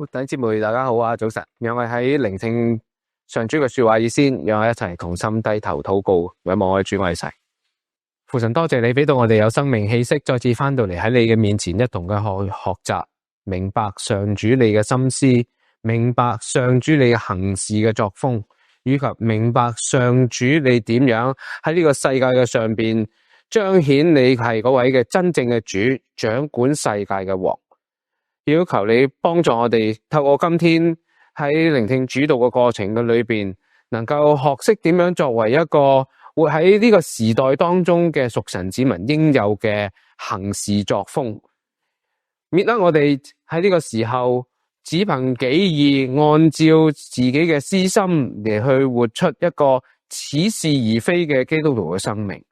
弟兄姊妹，大家好啊！早晨，讓我哋喺聆聽上主嘅說話以先，讓我一齊同心低頭禱告，仰望我哋主愛神。父神，多謝你俾到我哋有生命氣息，再次翻到嚟喺你嘅面前，一同嘅學習，明白上主你嘅心思，明白上主你嘅行事嘅作風，以及明白上主你點樣喺呢個世界嘅上邊彰顯你係嗰位嘅真正嘅主，掌管世界嘅王。要求你幫助我哋透過今天喺聆聽主道嘅過程嘅裏邊，能夠學識點樣作為一個活喺呢個時代當中嘅屬神子民應有嘅行事作風，免得我哋喺呢個時候只憑己意，按照自己嘅私心嚟去活出一個似是而非嘅基督徒嘅生命。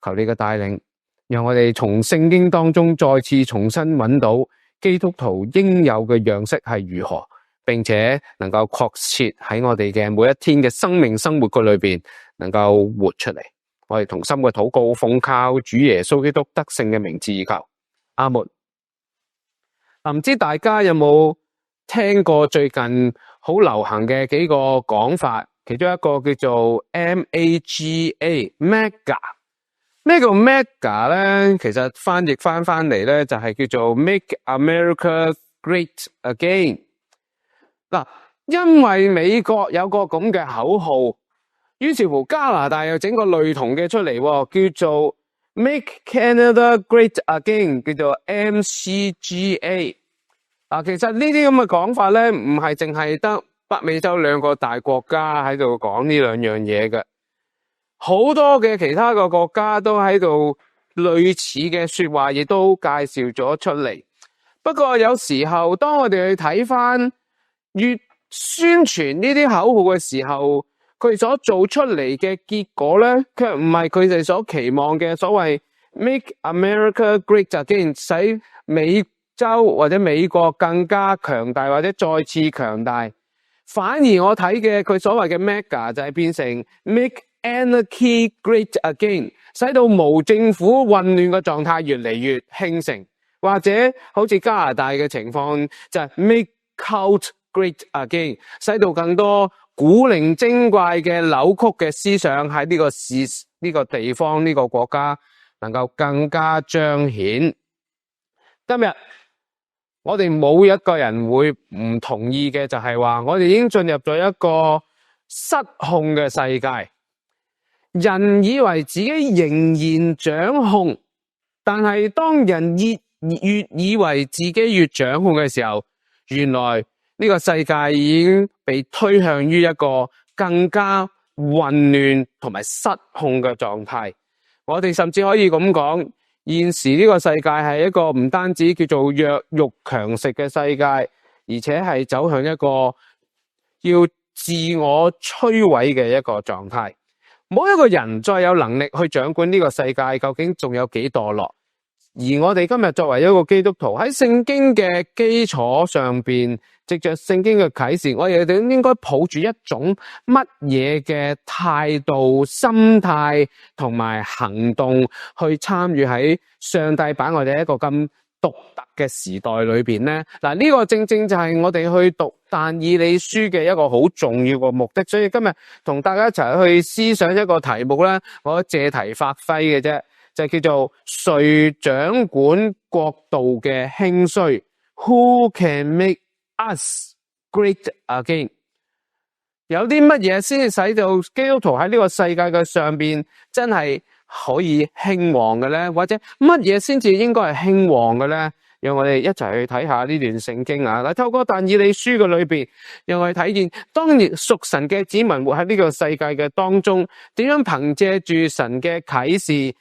求你嘅帶領，讓我哋從聖經當中再次重新揾到基督徒應有嘅樣式係如何，並且能夠確切喺我哋嘅每一天嘅生命生活嘅裏邊能夠活出嚟。我哋同心嘅禱告，奉靠主耶穌基督得勝嘅名字而求，阿門。唔知大家有冇聽過最近好流行嘅幾個講法？其中一個叫做 MAGA。咩叫 mega 咧？其實翻譯翻嚟咧，就係叫做 Make America Great Again。嗱，因為美國有個咁嘅口號，於是乎加拿大又整個類同嘅出嚟，叫做 Make Canada Great Again， 叫做 MCGA。其實呢啲咁嘅講法咧，唔係淨係得北美洲兩個大國家喺度講呢兩樣嘢嘅。好多嘅其他嘅國家都喺度類似嘅說話，亦都介紹咗出嚟。不過有時候，當我哋去睇翻越宣傳呢啲口號嘅時候，佢哋所做出嚟嘅結果咧，卻唔係佢哋所期望嘅所謂 Make America Great Again， 使美洲或者美國更加強大或者再次強大。反而我睇嘅佢所謂嘅 Mega 就係變成 Make Anarchy Great Again， 使到無政府混亂嘅狀態越嚟越興盛，或者好似加拿大嘅情況就係 Make Cult Great Again， 使到更多古靈精怪嘅扭曲嘅思想喺呢個地方呢個國家能夠更加彰顯。今日我哋冇一個人會唔同意嘅，就係話我哋已經進入咗一個失控嘅世界。人以為自己仍然掌控，但係當人越以為自己越掌控嘅時候，原來呢個世界已經被推向於一個更加混亂同埋失控嘅狀態。我哋甚至可以咁講，現時呢個世界係一個唔單止叫做弱肉強食嘅世界，而且係走向一個要自我摧毀嘅一個狀態。冇一個人再有能力去掌管呢個世界，究竟仲有幾墮落？而我哋今日作為一個基督徒，喺聖經嘅基礎上邊，藉着聖經嘅啟示，我哋應該抱住一種乜嘢嘅態度、心態同埋行動去參與喺上帝把我哋一個咁獨特嘅時代裏邊呢？嗱，呢個正正就係我哋去讀但以理書嘅一個好重要嘅目的。所以今日同大家一齊去思想一個題目咧，我借題發揮嘅啫，就叫做誰掌管國度嘅興衰 ？Who can make us great again？ 有啲乜嘢先至使到基督徒喺呢個世界嘅上邊真係可以興旺嘅咧？或者乜嘢先至應該係興旺嘅咧？讓我哋一齊去睇下呢段聖經啊！透過但以理書嘅裏邊，讓我哋睇見當然屬神嘅子民活喺呢個世界嘅當中，點樣憑借住神嘅啟示，一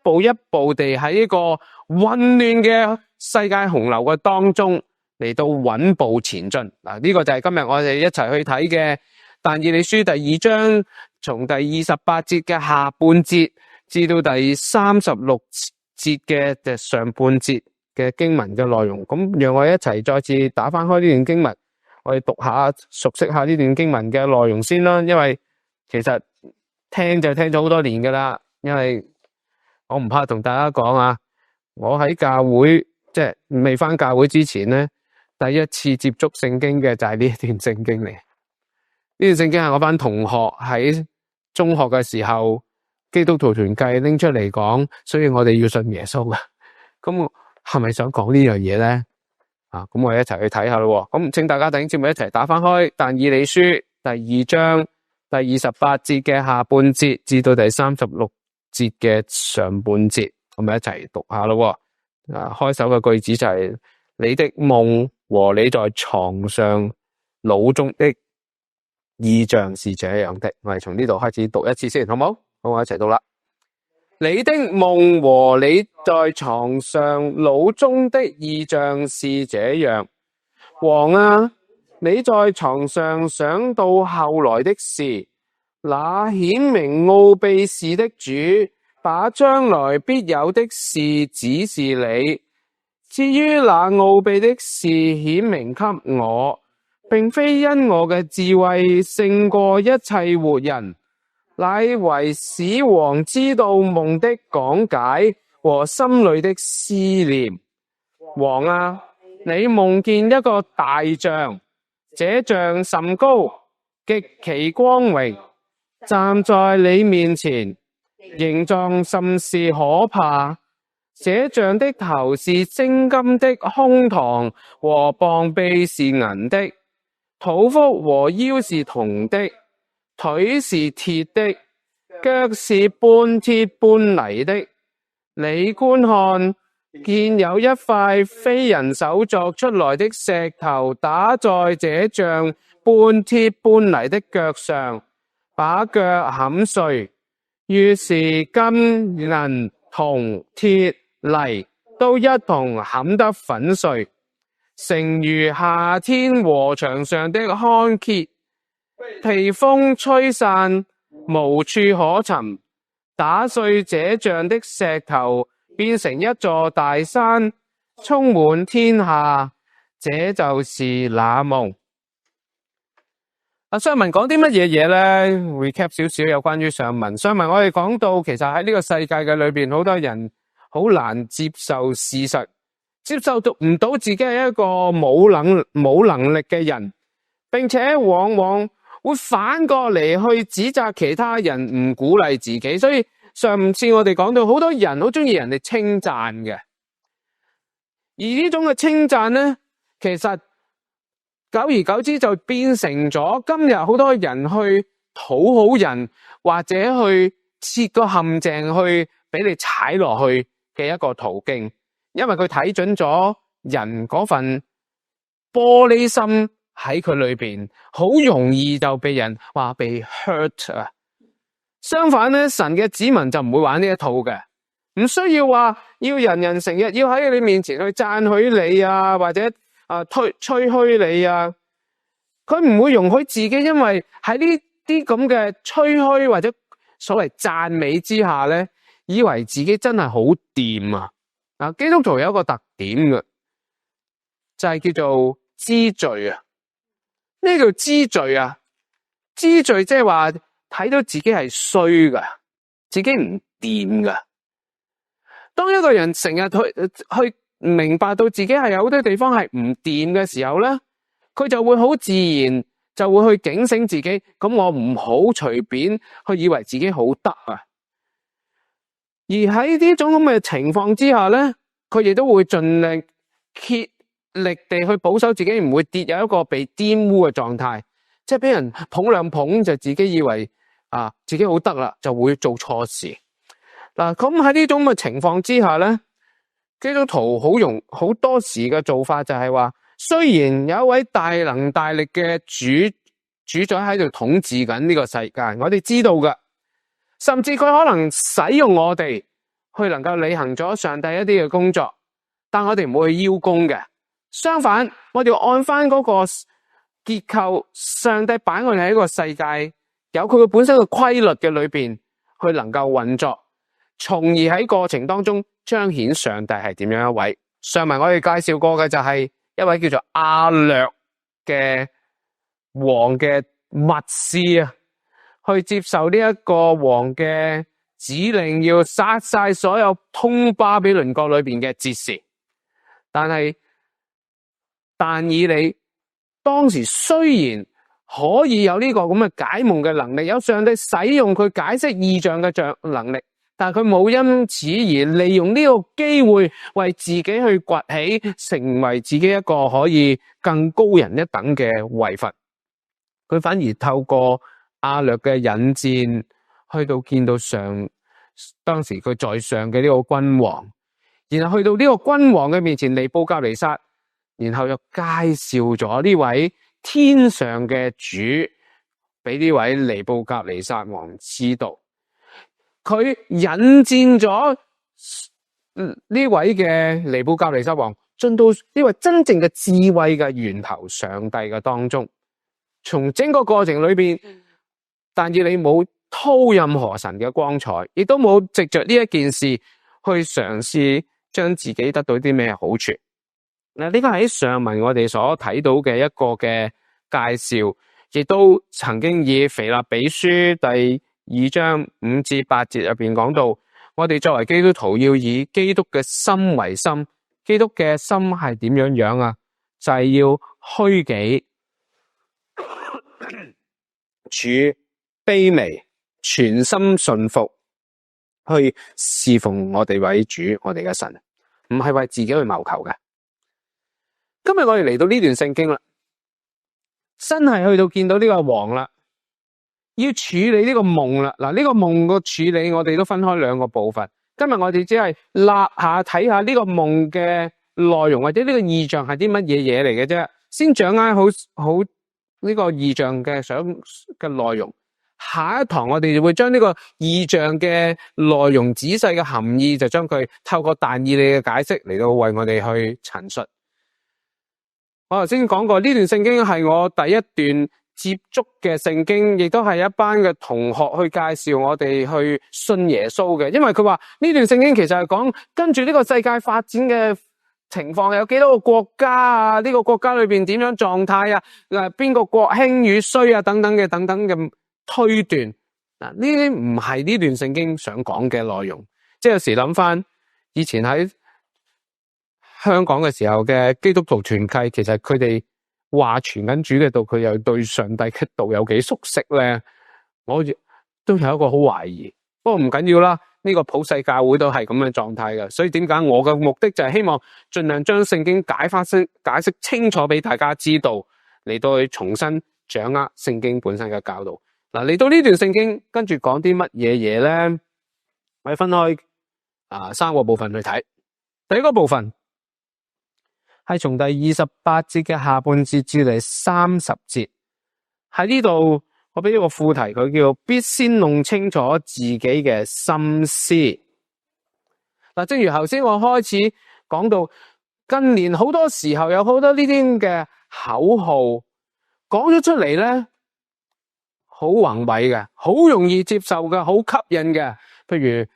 步一步地喺呢個混亂嘅世界洪流嘅當中嚟到穩步前進。嗱，呢個就係今日我哋一齊去睇嘅但以理書第2章，從第28節嘅下半節至到第36節嘅上半節嘅經文嘅內容。咁讓我一齊再次打翻開呢段經文，我哋讀下熟悉下呢段經文嘅內容先啦。因為其實聽就聽咗好多年噶啦，因為我唔怕同大家講啊，我喺教會即係未翻教會之前咧，第一次接觸聖經嘅就係呢一段聖經嚟。呢段聖經係我班同學喺中學嘅時候基督徒團契拎出嚟講，所以我哋要信耶穌嘅。咁我係咪想講呢樣嘢咧？咁我哋一齊去睇下咯。咁請大家弟兄姊妹一齊打翻開但以理書第2章第28節嘅下半節至到第36節嘅上半節，我哋一齊讀下咯。開首嘅句子就係你的夢和你在床上腦中的異象是這樣的。我哋從呢度開始讀一次先，好唔好？好，我一齊讀啦。你的夢和你在床上腦中的異象是這樣。王啊，你在床上想到後來的事，那顯明奧秘事的主把將來必有的事指示你。至於那奧秘的事顯明給我，並非因我嘅智慧勝過一切活人，乃為使王知道夢的講解和心裏的思念。王啊，你夢見一個大像，這像甚高，極其光榮，站在你面前，形狀甚是可怕。這像的頭是精金的，胸膛和膀臂是銀的，肚腹和腰是銅的，腿是鐵的，腳是半鐵半泥的。你觀看，見有一塊非人手作出來的石頭打在這像半鐵半泥的腳上，把腳砍碎。於是金銀銅鐵泥都一同砍得粉碎，誠如夏天禾場上的糠秸，被風吹散，無處可尋。打碎這像的石頭，變成一座大山，充滿天下。這就是那夢。上文講啲乜嘢嘢咧 ？recap 少少有關於上文。上文我哋講到，其實喺呢個世界嘅裏邊，好多人好難接受事實，接受唔到自己係一個冇能力嘅人，並且往往會反過嚟去指責其他人，唔鼓勵自己。所以上次我哋講到，好多人好中意人哋稱讚嘅，而呢種嘅稱讚咧，其實久而久之就變成咗今日好多人去討好人，或者去設個陷阱去俾你踩落去嘅一個途徑，因為佢睇準咗人嗰份玻璃心喺佢裏邊，好容易就被人話被 hurt 啊。相反咧，神嘅子民就唔會玩呢一套嘅，唔需要話要人人成日要喺你面前去讚許你啊，或者吹噓你啊。佢唔會容許自己因為喺呢啲咁嘅吹噓或者所謂讚美之下咧，以為自己真係好掂啊！基督徒有一個特點嘅，就係叫做知罪啊。咩叫知罪啊？知罪即係話睇到自己係衰噶，自己唔掂噶。當一個人成日去明白到自己係有好多地方係唔掂嘅時候咧，佢就會好自然就會去警醒自己，咁我唔好隨便去以為自己好得啊。而喺呢種咁嘅情況之下咧，佢亦都會盡力竭力地去保守自己，唔會跌入一個被玷污嘅狀態，即係俾人捧兩捧就自己以為自己好得啦，就會做錯事。嗱，咁喺呢種嘅情況之下咧，基督徒好多時嘅做法就係話，雖然有一位大能大力嘅主宰喺度統治緊呢個世界，我哋知道㗎，甚至佢可能使用我哋去能夠履行咗上帝一啲嘅工作，但我哋唔會去邀功嘅。相反，我哋要按翻嗰個結構，上帝擺我哋喺個世界，有佢嘅本身嘅規律嘅裏邊去能夠運作，從而喺過程當中彰顯上帝係點樣一位。上文我哋介紹過嘅就係一位叫做亞略嘅王嘅密使啊，去接受呢一個王嘅指令，要殺晒所有通巴比倫國裏邊嘅哲士。但係但以理當時雖然可以有呢個咁嘅解夢嘅能力，有上帝使用佢解釋異象嘅能力，但係佢冇因此而利用呢個機會為自己去崛起，成為自己一個可以更高人一等嘅位份。佢反而透過亞略嘅引薦，去到見到當時佢在上嘅呢個君王，然後去到呢個君王嘅面前尼布甲尼撒，然後又介紹咗呢位天上嘅主俾呢位尼布甲尼撒王知道。佢引薦咗呢位嘅尼布甲尼撒王進到呢位真正嘅智慧嘅源頭上帝嘅當中。從整個過程裏邊，但以理冇偷任何神嘅光彩，亦都冇藉着呢一件事去嘗試將自己得到啲咩好處。嗱，呢個喺上文我哋所睇到嘅一個嘅介紹，亦都曾經以腓立比書第2章5至8節入邊講到，我哋作為基督徒要以基督嘅心為心。基督嘅心係點樣啊？就係要虛己，處卑微，全心順服，去侍奉我哋為主，我哋嘅神，唔係為自己去謀求嘅。今日我哋嚟到呢段聖經啦，真係去到見到呢個王啦，要處理呢個夢啦。嗱，呢個夢個處理我哋都分開兩個部分。今日我哋只係立下睇下呢個夢嘅內容，或者呢個異象係啲乜嘢嘢嚟嘅啫，先掌握好呢個異象嘅內容。下一堂我哋就會將呢個異象嘅內容仔細嘅含義，就將佢透過但以理嘅解釋嚟到為我哋去陳述。我頭先講過，呢段聖經係我第一段接觸嘅聖經，亦都係一班嘅同學去介紹我哋去信耶穌嘅。因為佢話呢段聖經其實係講跟住呢個世界發展嘅情況，有幾多個國家啊？呢個國家裏邊點樣狀態啊？邊個國興與衰啊？等等嘅推斷。嗱，呢啲唔係呢段聖經想講嘅內容。即係有時諗翻以前喺香港嘅時候嘅基督徒團契，其實佢哋話傳緊主嘅道，佢又對上帝嘅道有幾熟悉咧？我都有一個好懷疑。不過唔緊要啦，呢個普世教會都係咁嘅狀態嘅。所以點解我嘅目的就係希望盡量將聖經解釋清楚俾大家知道，嚟到去重新掌握聖經本身嘅教導。嗱，嚟到呢段聖經跟住講啲乜嘢嘢咧？我哋分開3個部分去睇。第一個部分係從第28節嘅下半節至嚟30節，喺呢度我俾一個副題，佢叫必先弄清楚自己嘅心思。嗱，正如頭先我開始講到，近年好多時候有好多呢啲嘅口號講咗出嚟咧，好宏偉嘅，好容易接受嘅，好吸引嘅。譬如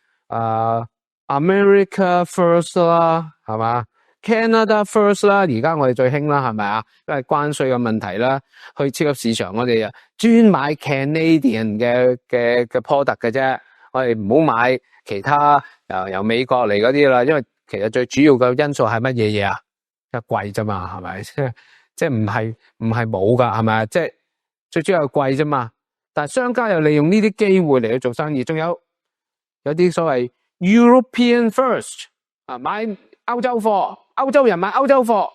America First 啦，係嘛？Canada First 啦，而家我哋最興啦，係咪啊？因為關稅嘅問題啦，去超級市場我哋專買 Canadian 嘅 product 嘅啫，我哋唔好買其他由美國嚟嗰啲啦，因為其實最主要嘅因素係乜嘢嘢啊？即係貴啫嘛，係咪？即係唔係冇噶，係咪？即係最主要係貴啫嘛。但係商家又利用呢啲機會嚟去做生意，仲有啲所謂 European First 買歐洲貨。歐洲人買歐洲貨，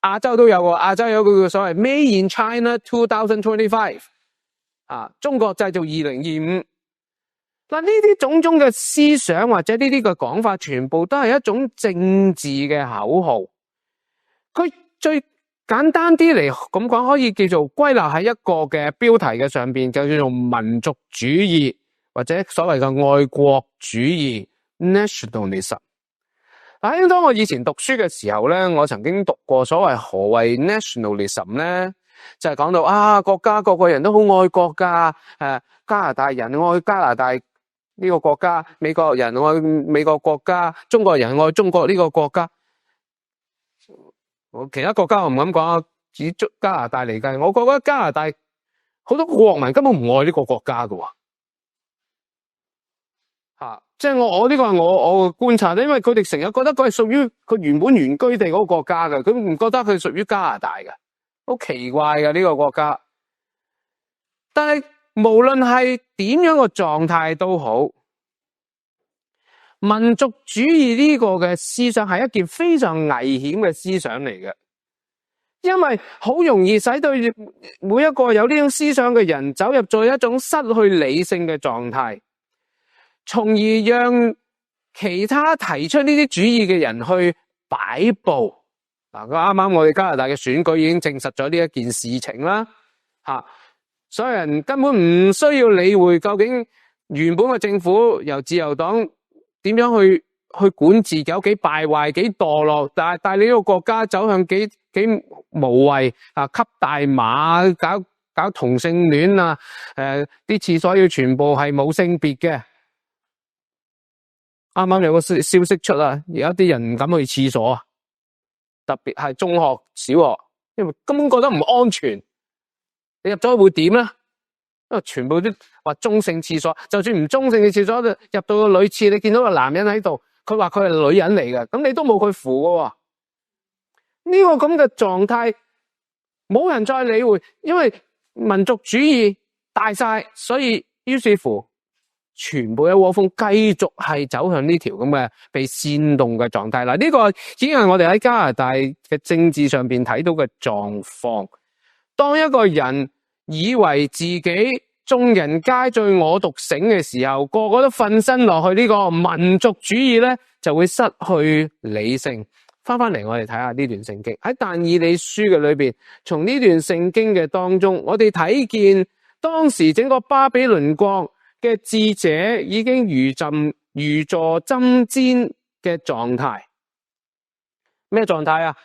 亞洲都有喎，亞洲有個叫所謂 Made in China 2025，中國製造2025。嗱，呢啲種嘅思想或者呢啲嘅講法，全部都係一種政治嘅口號。佢最簡單啲嚟咁講，可以叫做歸納喺一個嘅標題嘅上邊，就叫做民族主義或者所謂嘅愛國主義 nationalism。當我以前讀書嘅時候咧，我曾經讀過所謂何謂 nationalism 咧，就係講到國家個個人都好愛國噶，加拿大人愛加拿大呢個國家，美國人愛美國國家，中國人愛中國呢個國家。其他國家我唔敢講，以加拿大嚟計，我覺得加拿大好多國民根本唔愛呢個國家噶。即係我呢個係我嘅觀察，因為佢哋成日覺得佢係屬於佢原本原居地嗰個國家嘅，佢唔覺得佢屬於加拿大嘅，好奇怪嘅呢個國家。但係無論係點樣個狀態都好，民族主義呢個嘅思想係一件非常危險嘅思想嚟嘅，因為好容易使到每一個有呢種思想嘅人走入咗一種失去理性嘅狀態，從而讓其他提出呢啲主義嘅人去擺布。嗱，啱啱我哋加拿大嘅選舉已經證實咗呢一件事情啦，所有人根本唔需要理會究竟原本嘅政府由自由黨點樣去管治，有幾敗壞幾墮落，但係你呢個國家走向幾無謂啊，吸大麻，搞同性戀啊，啲廁所要全部係冇性別嘅。啱啱有個消息出啦，而家啲人唔敢去廁所啊，特別係中學、小學，因為根本覺得唔安全。你入咗去會點咧？因為全部都話中性廁所，就算唔中性嘅廁所，入到個女廁，你見到個男人喺度，佢話佢係女人嚟嘅，咁你都冇佢扶嘅。呢個咁嘅狀態，冇人再理會，因為民族主義大晒，所以於是乎，全部一窩蜂繼續係走向呢條咁嘅被煽動嘅狀態。嗱，呢個已經係我哋喺加拿大嘅政治上邊睇到嘅狀況。當一個人以為自己眾人皆醉我獨醒嘅時候，個個都瞓身落去呢個民族主義咧，就會失去理性。翻嚟我哋睇下呢段聖經，喺但以理書嘅裏邊，從呢段聖經嘅當中，我哋睇見當時整個巴比倫國嘅智者已經如坐針氈嘅狀態。咩狀態啊？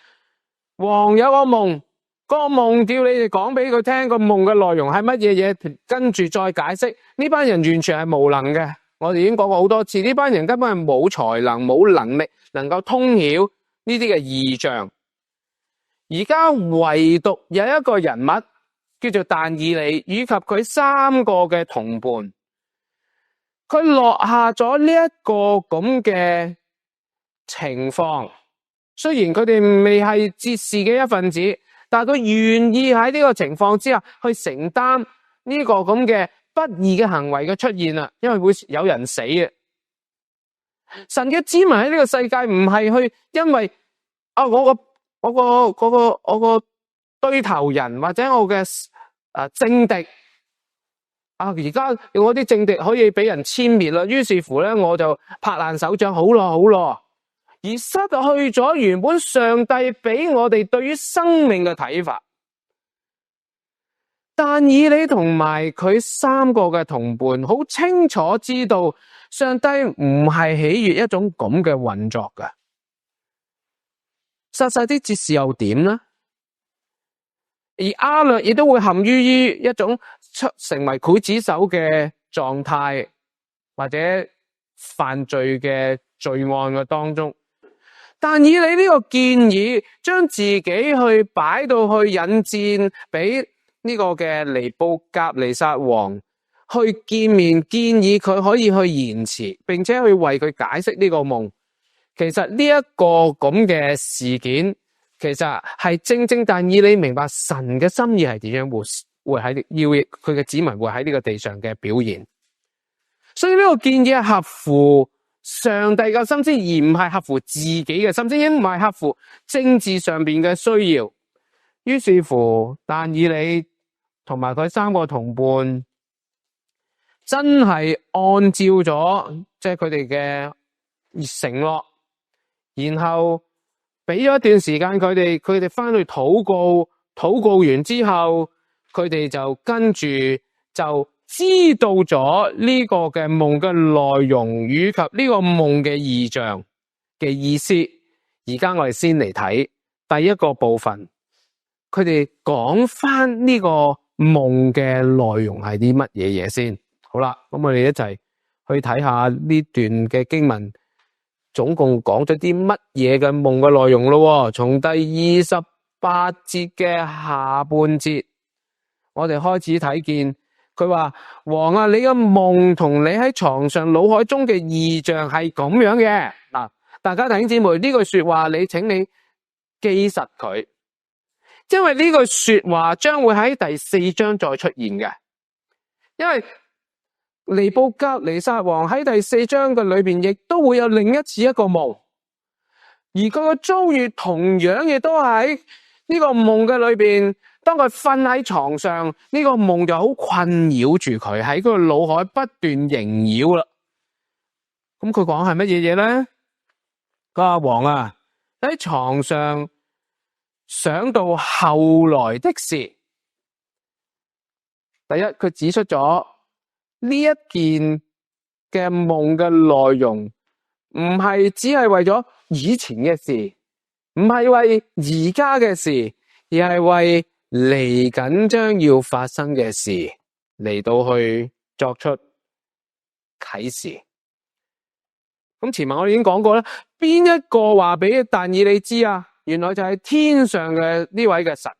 王有個夢，個夢叫你哋講俾佢聽，個夢嘅內容係乜嘢嘢，跟住再解釋。呢班人完全係無能嘅，我哋已經講過好多次，呢班人根本係冇才能、冇能力能夠通曉呢啲嘅異象。而家唯獨有一個人物叫做但以理，以及佢3個嘅同伴，佢落下咗呢一個咁嘅情況。雖然佢哋未係哲士嘅一份子，但係佢願意喺呢個情況之下去承擔呢個咁嘅不義嘅行為嘅出現啦，因為會有人死嘅。神嘅子民喺呢個世界唔係去因為我個對頭人或者我嘅政敵而家我啲政敵可以俾人殲滅啦，於是乎咧我就拍爛手掌，好咯，而失去咗原本上帝俾我哋對於生命嘅睇法。但以理同埋佢3個嘅同伴好清楚知道，上帝唔係喜悅一種咁嘅運作㗎。實際啲哲士又點呢？而亞略亦都會陷於一種成為劊子手嘅狀態，或者犯罪嘅罪案嘅當中。但以理呢個建議，將自己去擺到去引薦俾呢個嘅尼布甲尼撒王去見面，建議佢可以去言辭，並且去為佢解釋呢個夢。其實呢一個咁嘅事件，其實係正正但以理明白神嘅心意係點樣會喺要佢嘅子民會喺呢個地上嘅表現。所以呢個建議係合乎上帝嘅心思，而唔係合乎自己嘅心思，亦唔係合乎政治上邊嘅需要。於是乎，但以理同埋佢3個同伴真係按照咗即係佢哋嘅承諾，然後俾咗一段時間佢哋翻去禱告完之後，佢哋就跟住就知道咗呢個嘅夢嘅內容以及呢個夢嘅異象嘅意思。而家我哋先嚟睇第一個部分，佢哋講翻呢個夢嘅內容係啲乜嘢嘢先。好啦，咁我哋一齊去睇下呢段嘅經文，總共講咗啲乜嘢嘅夢嘅內容咯。從第28節嘅下半節，我哋開始睇見佢話王啊，你嘅夢同你喺床上腦海中嘅異象係咁樣嘅。嗱，大家弟兄姊妹，呢句說話請你記實佢，因為呢句說話將會喺第4章再出現嘅。因為尼布甲尼撒王喺第4章嘅裏邊亦都會有另一次一個夢，而佢嘅遭遇同樣亦都喺呢個夢嘅裏邊。當佢瞓喺床上，呢個夢就好困擾住佢，喺佢個腦海不斷縈繞啦。咁佢講係乜嘢嘢咧？佢話王啊，喺床上想到後來的事。第一，佢指出咗呢一件嘅夢嘅內容，唔係只係為咗以前嘅事，唔係為而家嘅事，而係為嚟緊將要發生嘅事嚟到去作出啟示。咁前文我已經講過啦，邊一個話俾但以理知啊？原來就係天上嘅呢位嘅神。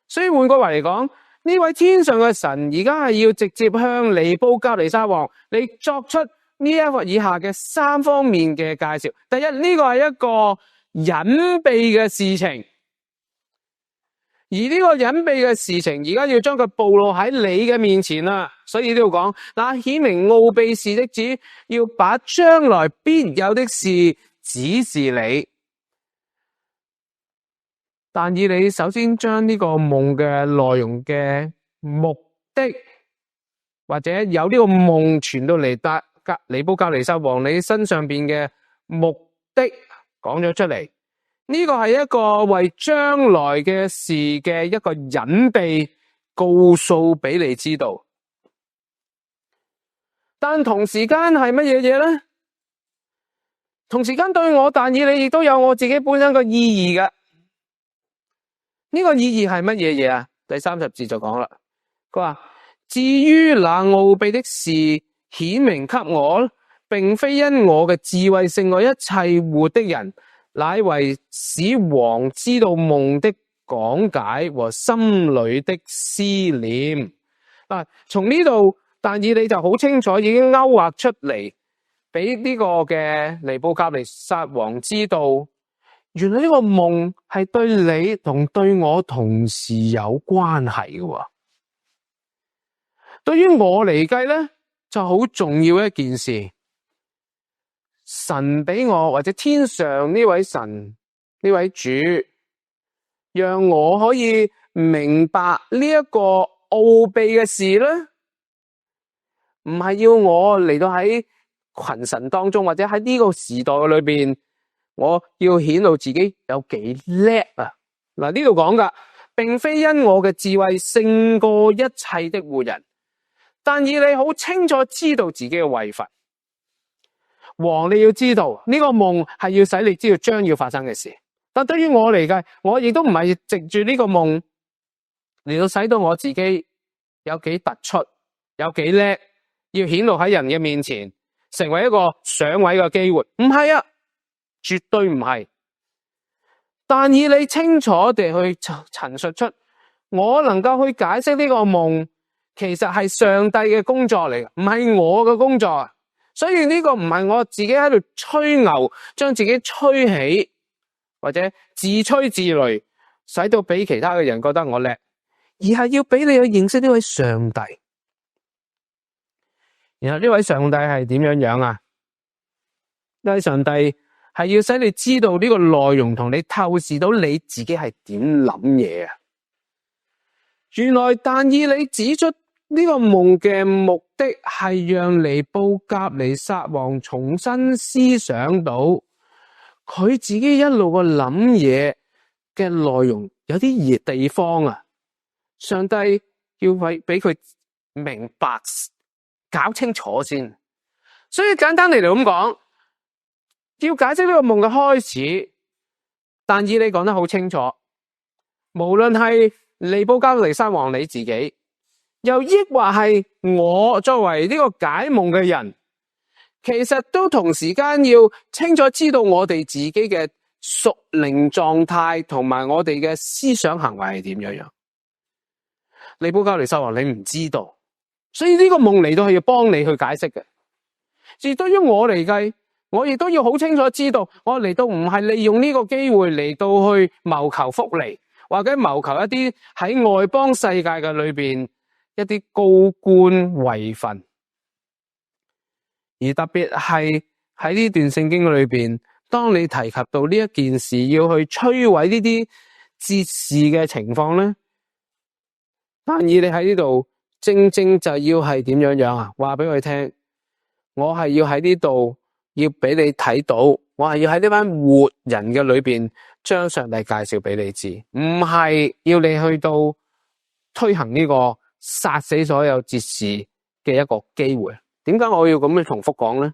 所以換句話嚟講，呢位天上嘅神而家係要直接向尼布甲尼撒王你作出呢一個以下嘅3方面嘅介紹。第一，呢個係一個隱秘嘅事情。而呢個隱秘嘅事情，而家要將佢暴露喺你嘅面前啦，所以呢度講，那顯明奧秘事的主要把將來必有的事指示你。但以理首先將呢個夢嘅內容嘅目的，或者有呢個夢傳到嚟尼布甲尼撒王你身上邊嘅目的講咗出嚟。呢個係一個為將來嘅事嘅一個隱秘告訴俾你知道，但同時間係乜嘢嘢咧？同時間對我但以理亦都有我自己本身嘅意義嘅。呢個意義係乜嘢嘢啊？第30節就講啦，佢話至於那奧秘的事顯明給我，並非因我嘅智慧勝過一切活的人，乃為使王知道夢的講解和心裏的思念。嗱，從呢度但以理就好清楚已經勾畫出嚟，俾呢個嘅尼布甲尼撒王知道，原來呢個夢係對你同對我同時有關係嘅。對於我嚟計咧，就好重要一件事。神俾我，或者天上呢位神呢位主，讓我可以明白呢一個奧秘嘅事咧，唔係要我嚟到喺群臣當中，或者喺呢個時代裏邊，我要顯露自己有幾叻啊！嗱，呢度講噶，並非因我嘅智慧勝過一切的活人，但以理好清楚知道自己嘅位份。王，你要知道呢個夢係要使你知道將要發生嘅事，但對於我嚟計，我亦都唔係藉住呢個夢嚟到使到我自己有幾突出，有幾叻，要顯露喺人嘅面前，成為一個上位嘅機會。唔係啊，絕對唔係。但以理清楚地去陳述出，我能夠去解釋呢個夢，其實係上帝嘅工作嚟，唔係我嘅工作。所以呢個唔係我自己喺度吹牛，將自己吹起，或者自吹自擂，使到俾其他嘅人覺得我叻，而係要俾你去認識呢位上帝。然後呢位上帝係點樣樣啊？呢位上帝係要使你知道呢個內容，同你透視到你自己係點諗嘢啊！原來但以理指出呢個夢嘅目的係讓尼布甲尼撒王重新思想到佢自己一路個諗嘢嘅內容有啲地方啊，上帝要俾佢明白搞清楚先。所以簡單嚟咁講，要解釋呢個夢嘅開始，但以理講得好清楚，無論係尼布甲尼撒王你自己，又抑或係我作為呢個解夢嘅人，其實都同時間要清楚知道我哋自己嘅屬靈狀態同埋我哋嘅思想行為係點樣樣。尼布甲尼撒王你唔知道，所以呢個夢嚟到係要幫你去解釋嘅。而對於我嚟計，我亦都要好清楚知道，我嚟到唔係利用呢個機會嚟到去謀求福利，或者謀求一啲喺外邦世界嘅裏邊一啲高官位份。而特別係喺呢段聖經裏邊，當你提及到呢一件事要去摧毀呢啲哲士嘅情況咧，但以理喺呢度正正就要係點樣啊？話俾佢聽，我係要喺呢度要俾你睇到，我係要喺呢班活人嘅裏邊將上帝介紹俾你知，唔係要你去到推行呢個殺死所有哲士嘅一個機會。點解我要咁樣重複講咧？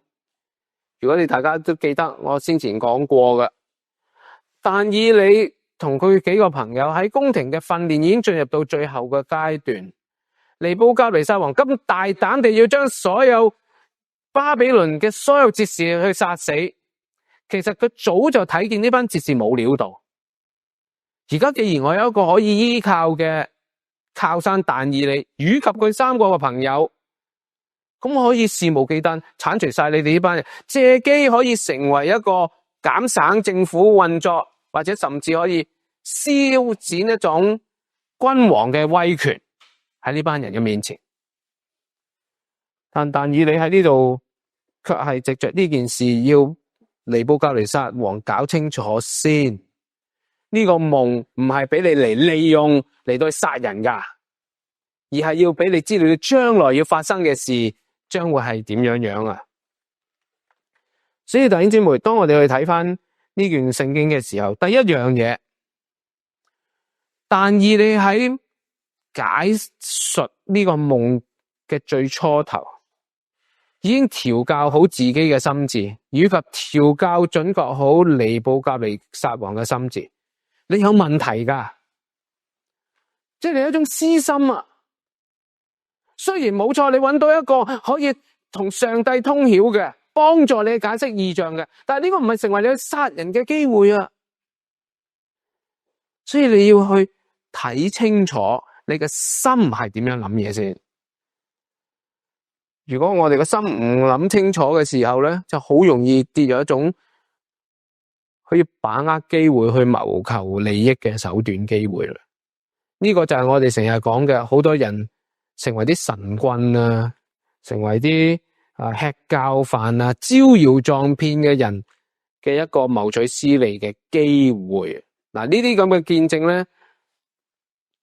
如果你大家都記得我先前講過嘅，但以理同佢幾個朋友喺宮廷嘅訓練已經進入到最後嘅階段，尼布甲尼撒王咁大膽地要將所有巴比倫嘅所有哲士去殺死，其實佢早就睇見呢班哲士冇料到。而家既然我有一個可以依靠嘅靠山但以理，以及佢3個嘅朋友，咁我可以肆無忌憚鏟除晒你哋呢班人，借機可以成為一個減省政府運作，或者甚至可以施展一種君王嘅威權喺呢班人嘅面前。但以理喺呢度卻係藉着呢件事要尼布甲尼撒王搞清楚先，呢個夢唔係俾你嚟利用嚟到去殺人噶，而係要俾你知道你將來要發生嘅事將會係點樣啊。所以弟兄姊妹，當我哋去睇翻呢段聖經嘅時候，第一樣嘢，但以理喺解述呢個夢嘅最初頭，已經調教好自己嘅心智，以及調教準確好尼布甲尼撒王嘅心智。你有問題噶，即係你有一種私心啊。雖然冇錯，你揾到一個可以同上帝通曉嘅，幫助你解釋異象嘅，但係呢個唔係成為你去殺人嘅機會啊。所以你要去睇清楚你嘅心係點樣諗嘢先。如果我哋個心唔諗清楚嘅時候咧，就好容易跌入一種可以把握機會去謀求利益嘅手段機會啦。呢個就係我哋成日講嘅，好多人成為啲神棍啊，成為啲吃教飯啊、招搖撞騙嘅人嘅一個謀取私利嘅機會。嗱，呢啲咁嘅見證咧，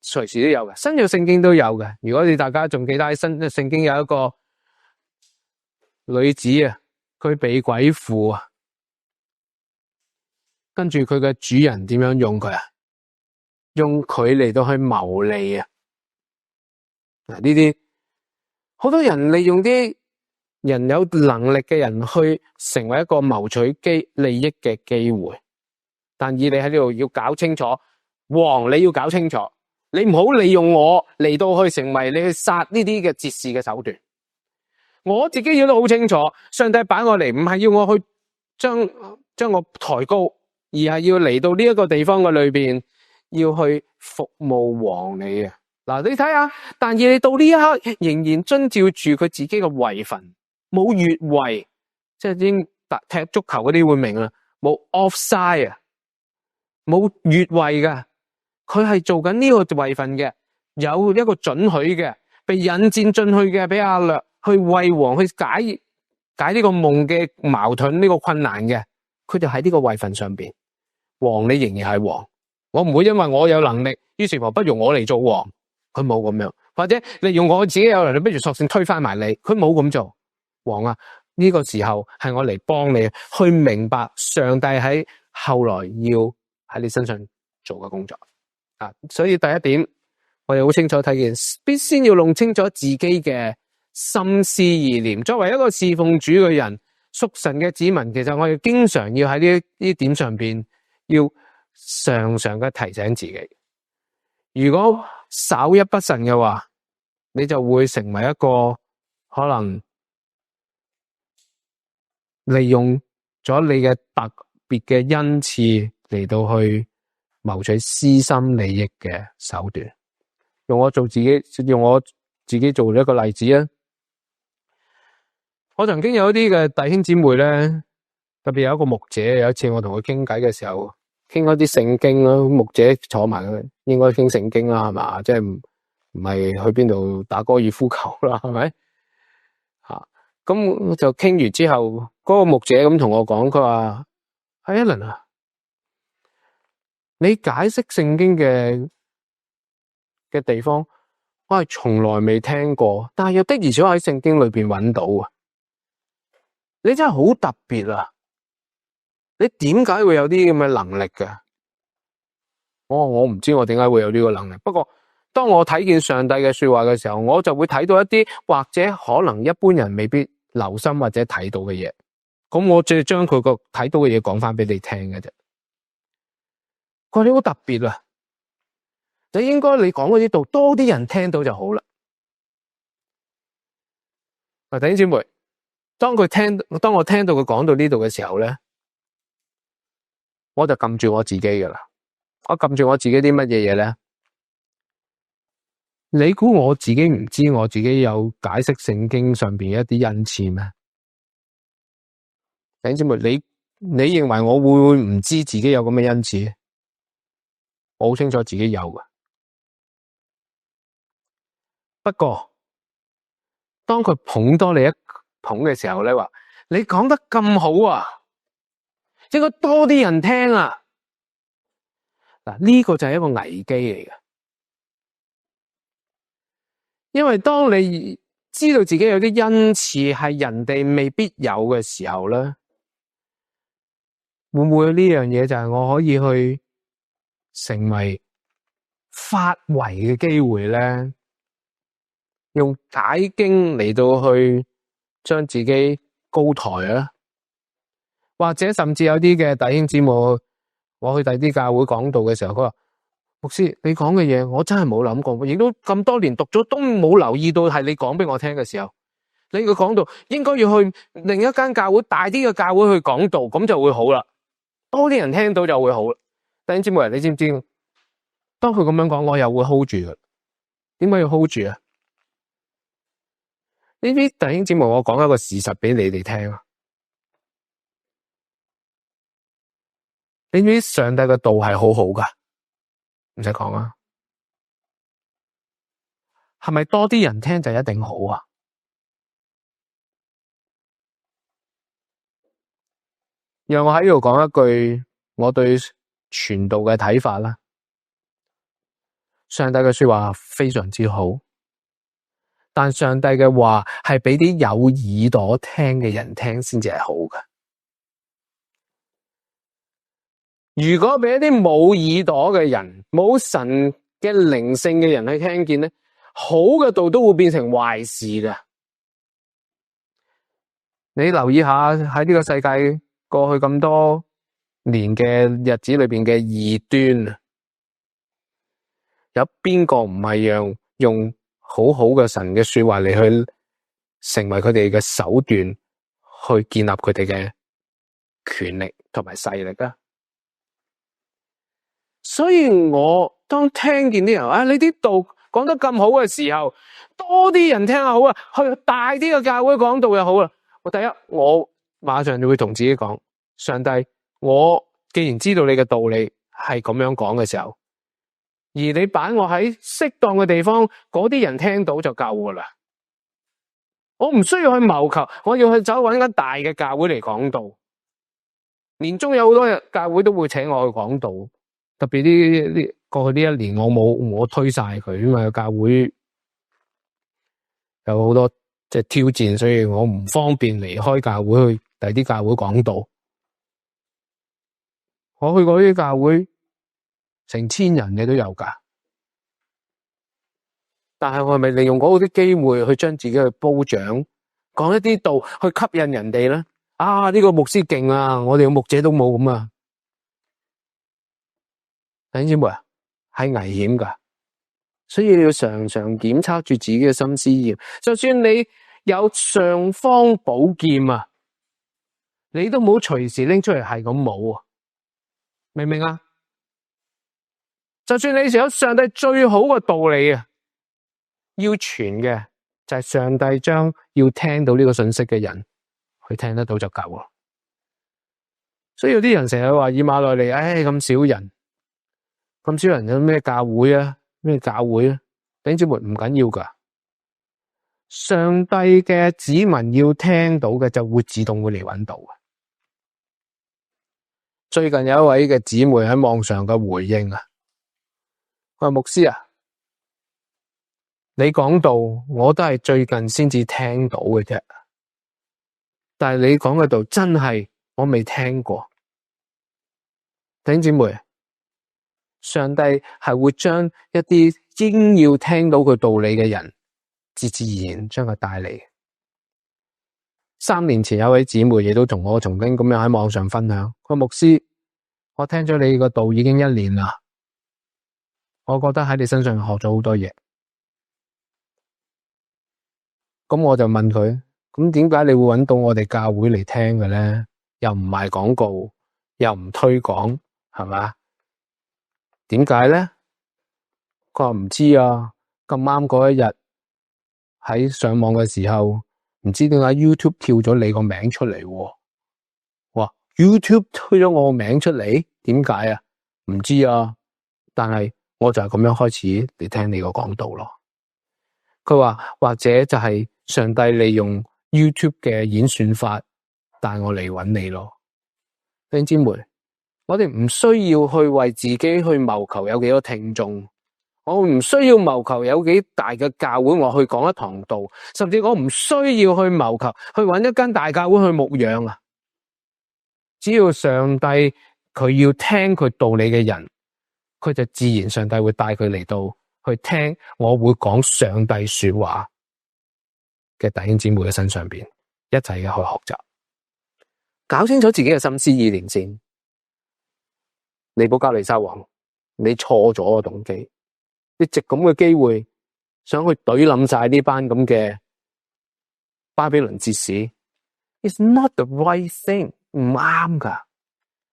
隨時都有嘅，新約聖經都有嘅。如果你大家仲記得喺新約聖經有一個女子啊，佢被鬼附啊，跟住佢嘅主人點樣用佢啊？用佢嚟到去謀利啊！嗱，呢啲好多人利用啲人有能力嘅人去成為一個謀取利益嘅機會，但以理喺呢度要搞清楚，王你要搞清楚，你唔好利用我嚟到去成為你去殺呢啲嘅哲士嘅手段。我自己要都好清楚，上帝擺我嚟唔係要我去將我抬高，而係要嚟到呢一個地方嘅裏邊，要去服務王你啊！嗱，你睇下，但以理到呢一刻仍然遵照住佢自己嘅位份，冇越位，即係已經踢足球嗰啲會明啦，冇 offside 啊，冇越位噶，佢係做緊呢個位份嘅，有一個准許嘅，被引薦進去嘅，俾亞略去為王去解呢個夢嘅矛盾，呢個困難嘅，佢就喺呢個位份上邊。王你仍然係王，我唔會因為我有能力，於是乎不如我嚟做王。佢冇咁樣，或者利用我自己有能力，不如索性推翻埋你。佢冇咁做。王啊，呢個時候係我嚟幫你去明白上帝喺後來要喺你身上做嘅工作啊。所以第一點，我哋好清楚睇見，必先要弄清楚自己嘅心思意念。作為一個侍奉主嘅人，屬神嘅子民，其實我哋經常要喺呢點上邊要常常嘅提醒自己。如果稍一不慎嘅話，你就會成為一個可能利用咗你嘅特別嘅恩賜嚟到去謀取私心利益嘅手段。用我自己做一個例子啊。我曾經有一啲嘅弟兄姊妹咧，特別有一個牧者，有一次我同佢傾偈嘅時候，傾一啲聖經啦，牧者坐埋，應該傾聖經啦，係嘛？即係唔係去邊度打高爾夫球啦，係咪？吓，咁就傾完之後，嗰個牧者咁同我講，佢話：係Alan啊，你解釋聖經嘅地方，我係從來未聽過，但係又的而且確喺聖經裏邊揾到啊！你真係好特別啊！你點解會有啲咁嘅能力嘅？我唔知我點解會有呢個能力。不過當我睇見上帝嘅說話嘅時候，我就會睇到一啲或者可能一般人未必留心或者睇到嘅嘢。咁我就將佢個睇到嘅嘢講翻俾你聽嘅啫。佢話你好特別啊！就應該你講嗰啲道多啲人聽到就好啦。弟兄姊妹，當我聽到佢講到呢度嘅時候咧，我就撳住我自己噶啦。我撳住我自己啲乜嘢嘢咧？你估我自己唔知我自己有解釋聖經上邊一啲恩賜咩？弟兄姊妹，你認為我會唔知自己有咁嘅恩賜？我好清楚自己有嘅。不過當佢捧多你一捧嘅時候咧，話你講得咁好啊，應該多啲人聽啊。嗱，呢個就係一個危機嚟嘅，因為當你知道自己有啲恩賜係人哋未必有嘅時候咧，會唔會呢樣嘢就係我可以去成為發圍嘅機會咧？用解經嚟到去將自己高抬啊，或者甚至有啲嘅弟兄姊妹，我去第啲教會講道嘅時候，佢話：牧師，你講嘅嘢我真係冇諗過，亦都咁多年讀咗都冇留意到係你講俾我聽嘅時候，你個講道應該要去另一間教會大啲嘅教會去講道，咁就會好啦，多啲人聽到就會好啦。弟兄姊妹，你知唔知？當佢咁樣講，我又會 hold 住嘅。點解要 hold 住啊？呢啲弟兄姊妹，我講一個事實俾你哋聽啊！你知唔知上帝嘅道係好好噶？唔使講啊！係咪多啲人聽就一定好啊？讓我喺呢度講一句我對傳道嘅睇法啦。上帝嘅說話非常之好，但上帝嘅話係俾啲有耳朵聽嘅人聽先至係好嘅。如果俾一啲冇耳朵嘅人、冇神嘅靈性嘅人去聽見咧，好嘅道都會變成壞事嘅。你留意下喺呢個世界過去咁多年嘅日子裏邊嘅異端啊，有邊個唔係用好好嘅神嘅說話嚟去成為佢哋嘅手段，去建立佢哋嘅權力同埋勢力啊？所以我當聽見啲人你啲道講得咁好嘅時候，多啲人聽下好啊，去大啲嘅教會講道又好啊。我馬上就會同自己講，上帝，我既然知道你嘅道理係咁樣講嘅時候，而你擺我喺適當嘅地方，嗰啲人聽到就夠噶啦。我唔需要去謀求，我要去走揾間大嘅教會嚟講道。年中有好多教會都會請我去講道。特別呢過去呢一年，我推晒佢，因為教會有好多即係挑戰，所以我唔方便離開教會去第啲教會講道。我去過呢啲教會，成千人嘅都有噶。但係我係咪利用嗰啲機會去將自己去褒獎，講一啲道去吸引人哋咧？呢個牧師勁啊，我哋嘅牧者都冇咁啊！弟兄姊妹啊，係危險噶，所以你要常常檢測住自己嘅心思意念。就算你有尚方寶劍啊，你都唔好隨時拎出嚟係咁舞啊！明唔明啊？就算你有上帝最好嘅道理啊，要傳嘅就係上帝將要聽到呢個信息嘅人，佢聽得到就夠啦。所以有啲人成日話以馬內利，咁少人，咁少人有咩教會啊？咩教會啊？弟兄姊妹唔緊要噶，上帝嘅子民要聽到嘅就會自動會嚟搵到。最近有一位嘅姊妹喺網上嘅回應啊，佢話牧師啊，你講道我都係最近先至聽到嘅啫，但係你講嘅道真係我未聽過。弟兄姊妹，上帝係會將一啲應要聽到佢道理嘅人，自自然然將佢帶嚟。3年前有位姊妹亦都同我曾經咁樣喺網上分享，佢話牧師，我聽咗你個道已經1年啦，我覺得喺你身上學咗好多嘢。咁我就問佢，咁點解你會揾到我哋教會嚟聽嘅咧？又唔賣廣告，又唔推廣，係嘛？點解咧？佢話唔知啊，咁啱嗰一日喺上網嘅時候，唔知點解 YouTube 跳咗你個名出嚟喎。哇 YouTube 推咗我個名出嚟，點解啊？唔知啊，但係我就係咁樣開始嚟聽你個講道咯。佢話或者就係上帝利用 YouTube 嘅演算法帶我嚟揾你咯。弟兄姊妹，我哋唔需要去為自己去謀求有幾多聽眾，我唔需要謀求有幾大嘅教會我去講一堂道，甚至我唔需要去謀求去揾一間大教會去牧養啊。只要上帝佢要聽佢道理嘅人，佢就自然上帝會帶佢嚟到去聽我會講上帝說話嘅弟兄姊妹嘅身上邊，一齊嘅去學習，搞清楚自己嘅心思意念先。尼布甲尼撒王，你錯咗個動機，你藉咁嘅機會想去懟冧晒呢班咁嘅巴比倫哲士 ，It's not the right thing， 唔啱噶。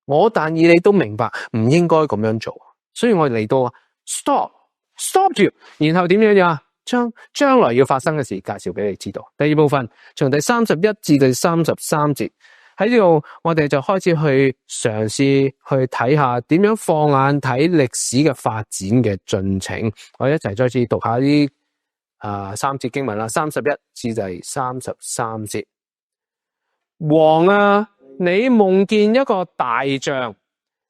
我但以你都明白唔應該咁樣做，所以我嚟到 stop 住，然後點樣啊？將來要發生嘅事介紹俾你知道。第二部分從第31至第33節。喺呢度，我哋就開始去嘗試去睇下點樣放眼睇歷史嘅發展嘅進程。我哋一齊再次讀下呢3節經文啦，31至第33節。王啊，你夢見一個大象，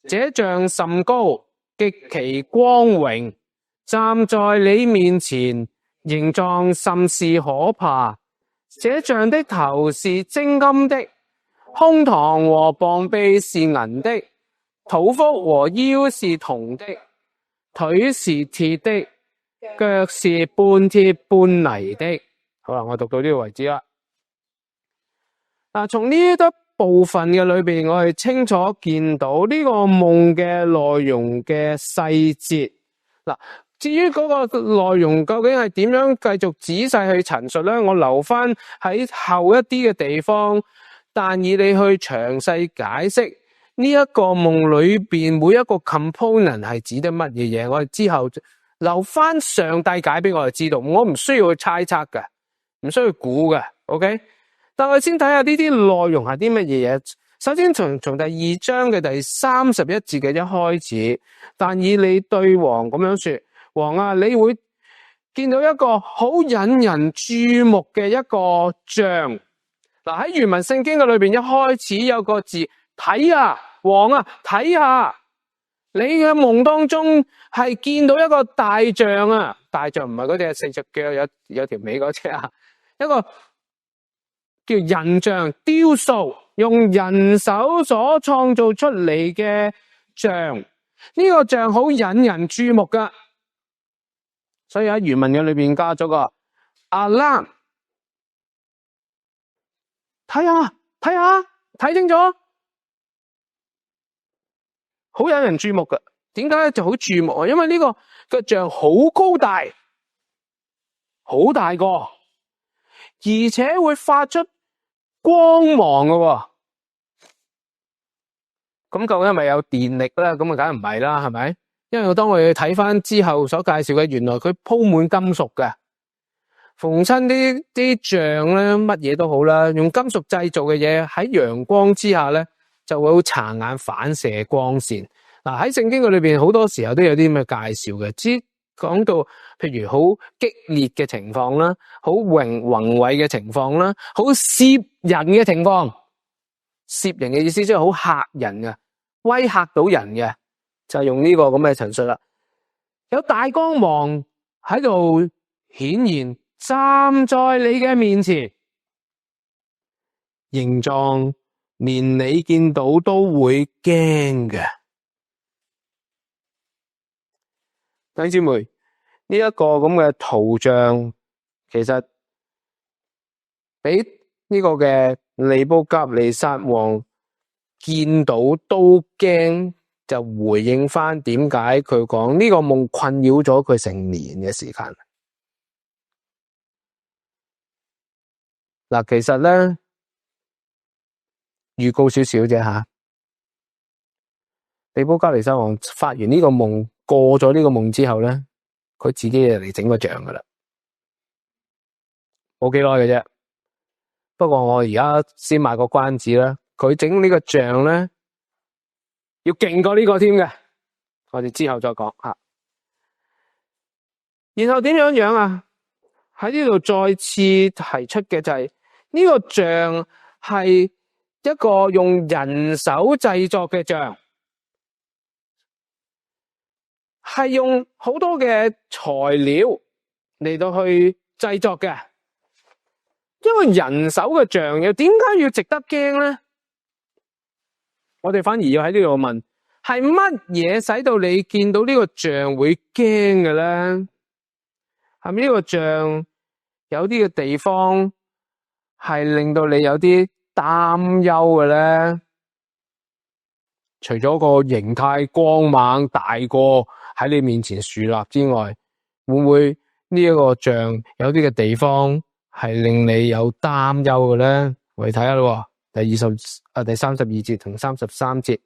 這象甚高，極其光榮，站在你面前，形狀甚是可怕。這象的頭是精金的，胸膛和膀臂是銀的，肚腹和腰是銅的，腿是鐵的，腳是半鐵半泥的。好啦，我讀到呢個為止啦。從呢一部分嘅裏邊，我哋清楚見到呢個夢嘅內容嘅細節。至於嗰個內容究竟係點樣繼續仔細去陳述咧，我留翻喺後一啲嘅地方，但以你去詳細解釋呢一個夢裏邊每一個 component 係指得乜嘢嘢，我哋之後留翻上帝解俾我哋知道，我唔需要去猜測嘅，唔需要估嘅 ，OK？ 但我哋先睇下呢啲內容係啲乜嘢嘢。首先從第2章嘅第31節嘅一開始，但以你對王咁樣說，王啊，你會見到一個好引人注目嘅一個像。喺原文聖經嘅裏邊，一開始有個字睇啊，王啊，睇下你嘅夢當中係見到一個大象啊，大象唔係嗰隻4隻腳有條尾嗰隻啊，一個叫人像雕塑，用人手所創造出嚟嘅像，呢個像好引人注目噶，所以喺原文嘅裏邊加咗個 alarm。睇下，睇清楚，好引人注目嘅。點解就好注目啊？因為呢個像好高大，好大個，而且會發出光芒嘅。咁究竟係咪有電力咧？咁啊，梗係唔係啦，係咪？因為當我哋睇翻之後所介紹嘅，原來佢鋪滿金屬嘅。逢親啲像咧，乜嘢都好啦，用金屬製造嘅嘢喺陽光之下咧，就會好殘眼反射光線。嗱，喺聖經嘅裏邊，好多時候都有啲咁嘅介紹嘅，講到譬如好激烈嘅情況啦，好宏偉嘅情況啦，好攝人嘅情況。攝人嘅意思即係好嚇人嘅，威嚇到人嘅，就係用呢個咁嘅陳述啦。有大光芒喺度顯現，站在你嘅面前，形狀連你見到都會驚嘅。弟兄姊妹，呢一個咁嘅圖像，其實俾呢個嘅尼布甲尼撒王見到都驚，就回應翻點解佢講呢個夢困擾咗佢成年嘅時間。嗱，其實咧預告少少啫吓，尼布甲尼撒王發完呢個夢，過咗呢個夢之後咧，佢自己就嚟整個像噶啦，冇幾耐嘅啫。不過我而家先賣個關子啦，佢整呢個像咧要勁過呢個添嘅，我哋之後再講吓。然後點樣啊？喺呢度再次提出嘅就係呢個像係一個用人手製作嘅像，係用好多嘅材料嚟到去製作嘅。因為人手嘅像又點解要值得驚咧？我哋反而要喺呢度問，係乜嘢使到你見到呢個像會驚嘅咧？係咪呢個像有啲嘅地方係令到你有啲擔憂嘅咧？除咗個形態光猛大過喺你面前豎立之外，會唔會呢一個像有啲嘅地方係令你有擔憂嘅咧？我哋睇下咯，第32節同33節，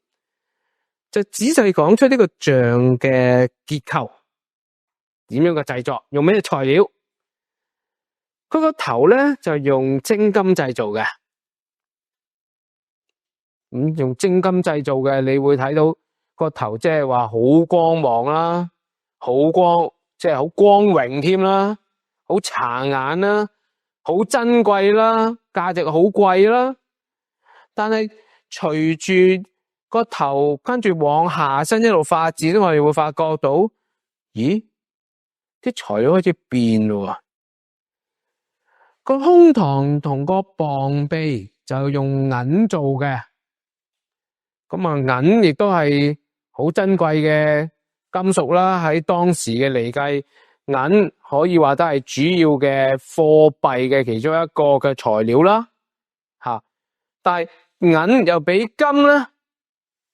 就仔細講出呢個像嘅結構，點樣嘅製作，用咩材料？佢個頭咧就用精金製造嘅，用精金製造嘅，你會睇到個頭即係話好光芒啦，好光，即係好光榮添啦，好殘眼啦，好珍貴啦，價值好貴啦。但係隨住個頭跟住往下身一路發展，我哋會發覺到，咦，啲材料開始變咯。個胸膛同個膀臂就用銀做嘅，咁啊銀亦都係好珍貴嘅金屬啦。喺當時嘅嚟計，銀可以話都係主要嘅貨幣嘅其中一個嘅材料啦。吓，但係銀又比金咧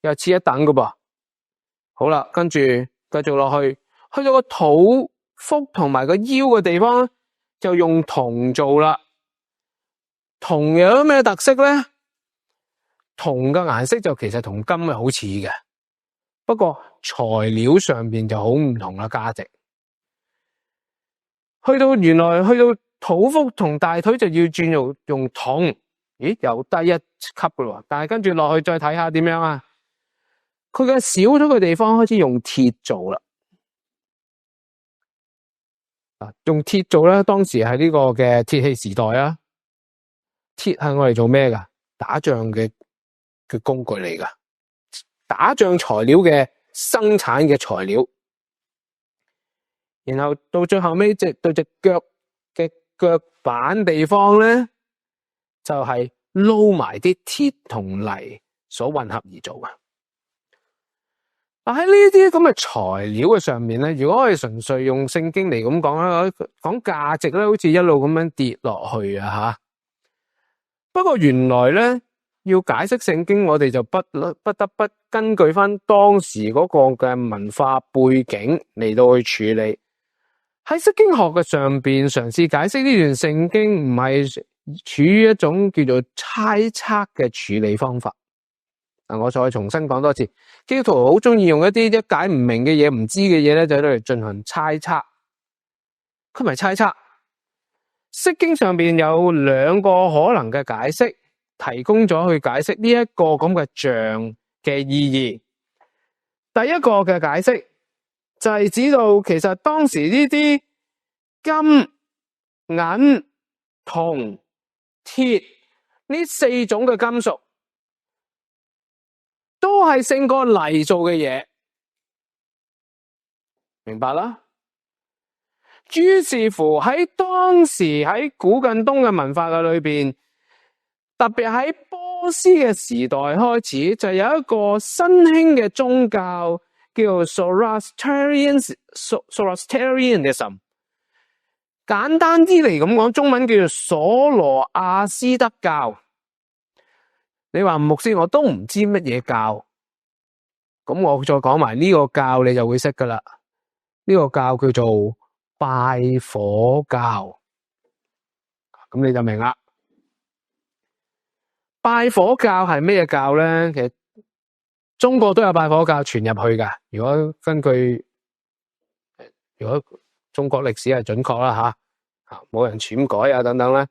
又次一等噶噃。好啦，跟住繼續落去，去到個肚腹同埋個腰嘅地方，就用銅做啦。銅有咩特色咧？銅嘅顏色就其實同金係好似嘅，不過材料上邊就好唔同啦，價值。原來去到肚腹同大腿就要轉用銅，咦，又低一級噶咯。但係跟住落去再睇下點樣啊？佢嘅小腿嘅地方開始用鐵做啦。用鐵做咧，當時係呢個嘅鐵器時代啊。鐵係我哋做咩噶？打仗嘅工具嚟噶，打仗材料嘅生產嘅材料。然後到最後尾對隻腳嘅腳板地方咧，就係撈埋啲鐵同泥所混合而做嘅。喺呢啲咁嘅材料嘅上面咧，如果我哋純粹用聖經嚟咁講咧，講價值咧，好似一路咁樣跌落去啊吓。不過原來咧，要解釋聖經，我哋就不得不根據翻當時嗰個嘅文化背景嚟到去處理。喺釋經學嘅上邊嘗試解釋呢段聖經，唔係處於一種叫做猜測嘅處理方法。我再重新講多次，基督徒好中意用一啲一解唔明嘅嘢、唔知嘅嘢咧，就喺度進行猜測。佢唔係猜測，釋經上邊有兩個可能嘅解釋，提供咗去解釋呢一個咁嘅像嘅意義。第一個嘅解釋就係指到其實當時呢啲金、銀、銅、鐵呢四種嘅金屬都係勝過泥做嘅嘢，明白啦？於是乎喺當時喺古近東嘅文化嘅裏邊，特別喺波斯嘅時代開始，就有一個新興嘅宗教叫做 Zoroastrianism。簡單啲嚟咁講，中文叫做所羅亞斯德教。你話牧師，我都唔知乜嘢教，咁我再講埋呢個教，你就會識噶啦。呢個教叫做拜火教，咁你就明啦。拜火教係咩教咧？其實中國都有拜火教傳入去噶。如果中國歷史係準確啦吓，冇人篡改啊等等咧，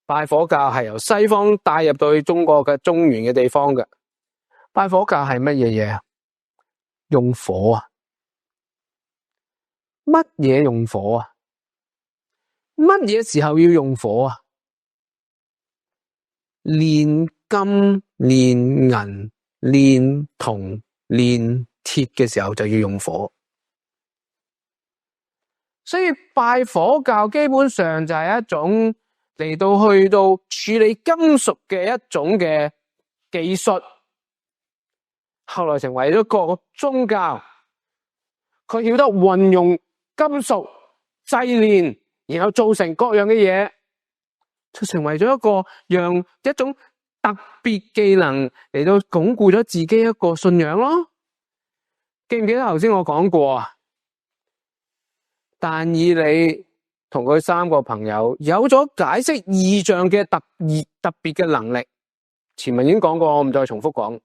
拜火教係由西方帶入到去中國嘅中原嘅地方嘅。拜火教係乜嘢嘢？用火啊！乜嘢用火啊？乜嘢時候要用火啊？煉金、煉銀、煉銅、煉鐵嘅時候就要用火。所以拜火教基本上就係一種嚟到去到處理金屬嘅一種嘅技術，後來成為咗個宗教。佢曉得運用金屬製煉，然後做成各樣嘅嘢，就成為咗讓一種特別技能嚟到鞏固咗自己一個信仰咯。記唔記得頭先我講過啊？但以理同佢三個朋友有咗解釋異象嘅特別嘅能力，前文已經講過，我唔再重複講。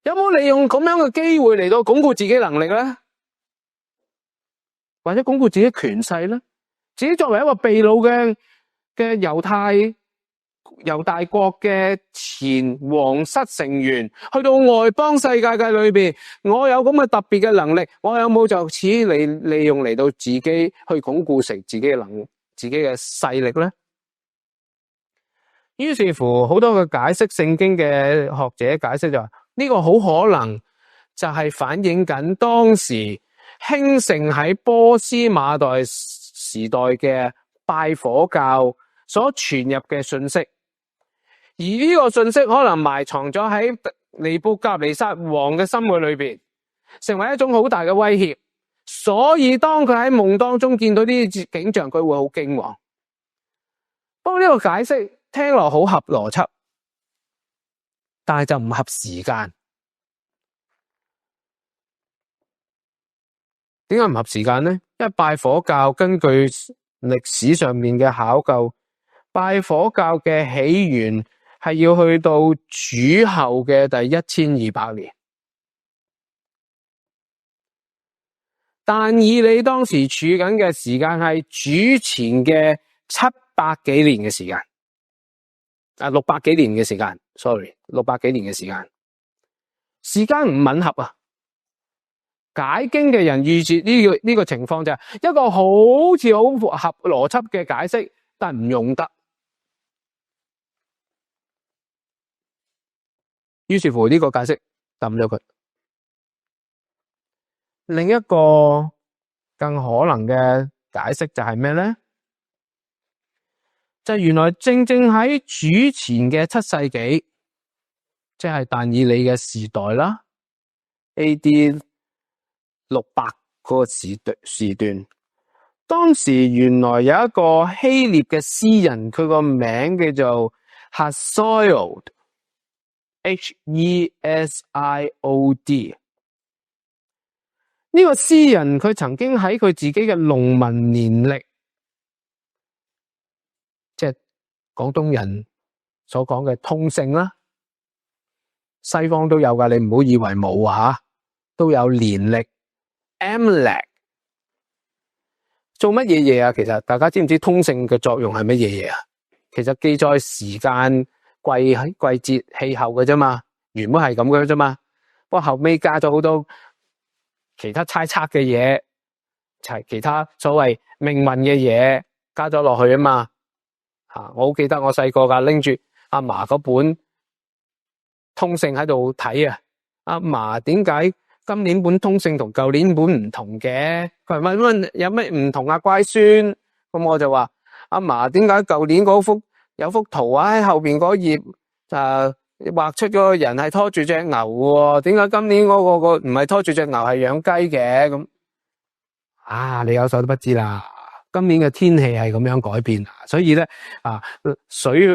有冇利用咁樣嘅機會嚟到鞏固自己能力咧？或者鞏固自己權勢咧？自己作為一個被擄嘅猶大國嘅前皇室成員，去到外邦世界嘅裏邊，我有咁嘅特別嘅能力，我有冇就此利用嚟到自己去鞏固成自己嘅勢力咧？於是乎，好多嘅解釋聖經嘅學者解釋就話，呢個好可能就係反映緊當時興盛喺波斯馬代時代嘅拜火教所傳入嘅信息。而呢個信息可能埋藏咗喺尼布甲尼撒王嘅心嘅裏邊，成為一種好大嘅威脅。所以當佢喺夢當中見到呢啲景象，佢會好驚惶。不過呢個解釋聽落好合邏輯，但係就唔合時間。點解唔合時間呢？因為拜火教根據歷史上面嘅考究，拜火教嘅起源係要去到主後嘅第1200年。但以理當時處緊嘅時間係主前嘅700幾年嘅時間，600幾年嘅時間 ，600幾年嘅時間，時間唔吻合啊！解經嘅人預設呢個情況就係一個好似好合邏輯嘅解釋，但唔用得。於是乎呢個解釋抌咗佢。另一個更可能嘅解釋就係咩咧？就係原來正喺主前嘅7世紀，即係但以理嘅時代啦 ，AD 600嗰個時段，當時原來有一個希臘嘅詩人，佢個名叫做 Hesiod， Hesiod。呢個詩人佢曾經喺佢自己嘅農民年曆，即係廣東人所講嘅通勝啦，西方都有噶，你唔好以為冇吓，都有年曆 Amlek，做乜嘢啊？其實大家知唔知通勝嘅作用係乜嘢啊？其實記載時間、季節、氣候嘅啫嘛，原本係咁嘅啫嘛。不過後尾加咗好多其他猜測嘅嘢，就係其他所謂命運嘅嘢加咗落去啊嘛。我好記得我細個噶拎住阿嫲嗰本通勝喺度睇啊。阿嫲，點解今年本通勝同舊年本唔同嘅？佢話乜有咩唔同啊？乖孫，咁我就話阿嫲，點解舊年嗰幅有幅圖喺後邊嗰頁畫出嗰個人係拖住隻牛喎？點解今年嗰個唔係拖住隻牛係養雞嘅？咁你有所都不知啦。今年嘅天氣係咁樣改變，所以咧水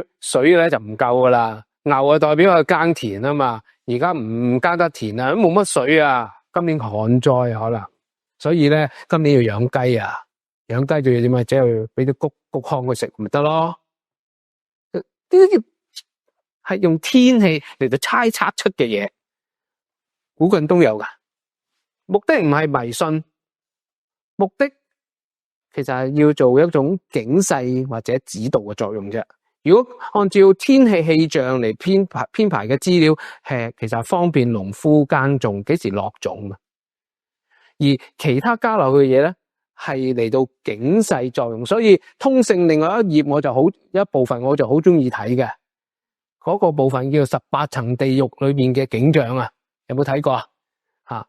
咧就唔夠噶啦。牛啊代表係耕田啊嘛，而家唔耕得田啊，都冇乜水啊。今年旱災可能，所以咧今年要養雞啊。養雞就要點啊？即係俾啲谷糠佢食咪得咯。呢啲係用天氣嚟到猜測出嘅嘢，古今都有噶。目的唔係迷信，目的其實係要做一種警示或者指導嘅作用啫。如果按照天氣氣象嚟編排嘅資料，其實係方便農夫耕種幾時落種嘛。而其他加落去嘅嘢咧，係嚟到警示作用。所以通勝另外一頁一部分我就好中意睇嘅，嗰個部分叫做18層地獄裏面嘅景象啊。有冇睇過啊？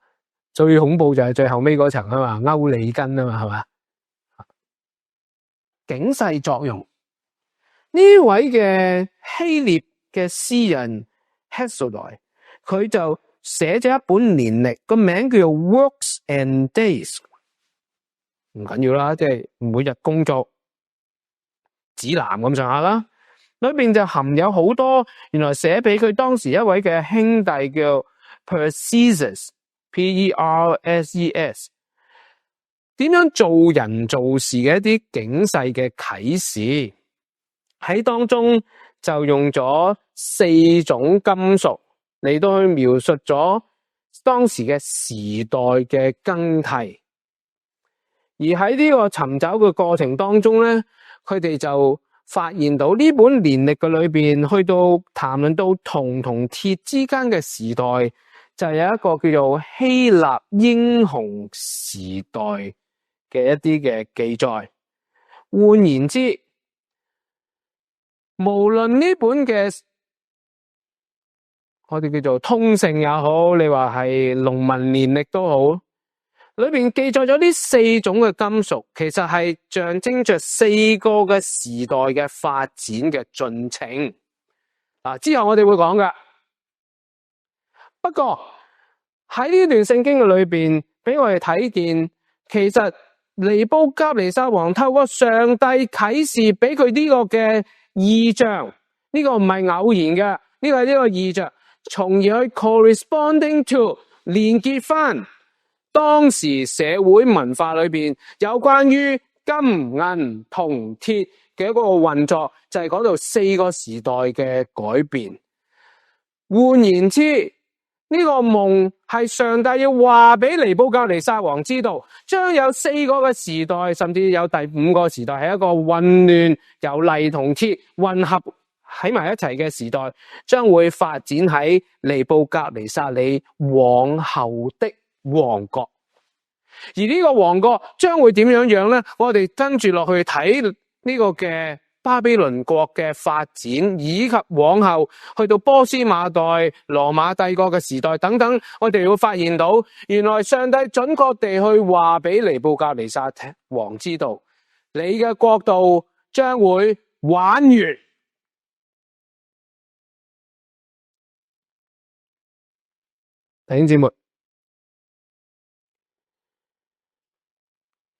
最恐怖就係最後尾嗰層啊嘛，歐里根啊嘛，係嘛？警示作用。呢位嘅希臘嘅詩人 Hesiod， 佢就寫咗一本年曆，個名叫做 Works and Days。唔緊要啦，即係每日工作指南咁上下啦。裏邊就含有好多原來寫俾佢當時一位嘅兄弟叫 Perses P-E-R-S-E-S， 點樣做人做事嘅一啲警示嘅啟示。喺當中就用咗4種金屬嚟到去描述咗當時嘅時代嘅更替。而喺呢個尋找嘅過程當中咧，佢哋就發現到呢本年曆嘅裏邊，去到談論到銅同鐵之間嘅時代，就有一個叫做希臘英雄時代嘅一啲嘅記載。換言之，無論呢本嘅我哋叫做通勝也好，你話係農民年曆都好，裏邊記載咗呢4種嘅金屬，其實係象徵着4個嘅時代嘅發展嘅進程。之後我哋會講噶。不過喺呢段聖經嘅裏邊，俾我哋睇見，其實尼布甲尼撒王透過上帝啟示俾佢呢個嘅異象，呢個唔係偶然嘅，呢個係呢個異象，從而去 corresponding to 連結翻當時社會文化裏邊有關於金銀銅鐵嘅一個運作，就係講到4個時代嘅改變。換言之，呢個夢係上帝要話俾尼布甲尼撒王知道，將有4個嘅時代，甚至有第5個時代，係一個混亂由泥同鐵混合喺埋一齊嘅時代，將會發展喺尼布甲尼撒里往後的王國。而呢個王國將會點樣呢？我哋跟住落去睇呢個嘅巴比倫國嘅發展，以及往後去到波斯馬代、羅馬帝國嘅時代等等，我哋會發現到，原來上帝準確地去話俾尼布甲尼撒王知道，你嘅國度將會玩完。弟兄姊妹，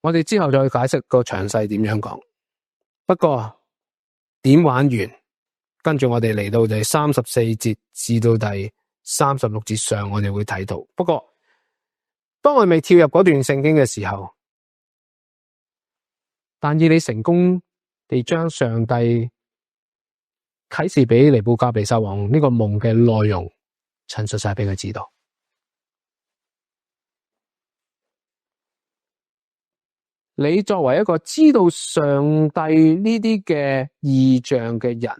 我哋之後再解釋個詳細點樣講。不過點玩完，跟住我哋嚟到第34節至到第36節上，我哋會睇到。不過當我未跳入嗰段聖經嘅時候，但以理成功地將上帝啟示俾尼布甲尼撒王呢個夢嘅內容陳述晒俾佢知道。你作為一個知道上帝呢啲嘅異象嘅人，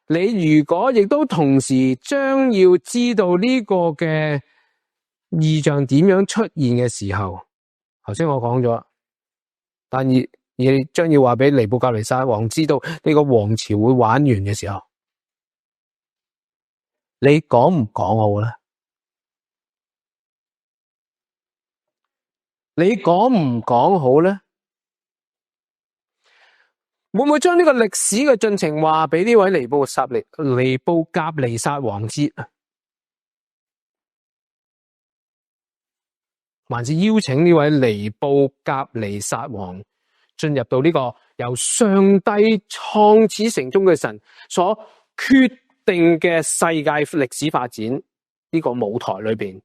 你如果亦都同時將要知道呢個嘅異象點樣出現嘅時候，頭先我講咗，但而將要話俾尼布甲尼撒王知道呢個王朝會玩完嘅時候，你講唔講好咧？你講唔講好咧？會唔會將呢個歷史嘅進程話俾呢位尼布甲尼撒王知？還是邀請呢位尼布甲尼撒王進入到呢個由上帝創始成終嘅神所決定嘅世界歷史發展呢個舞台裏邊，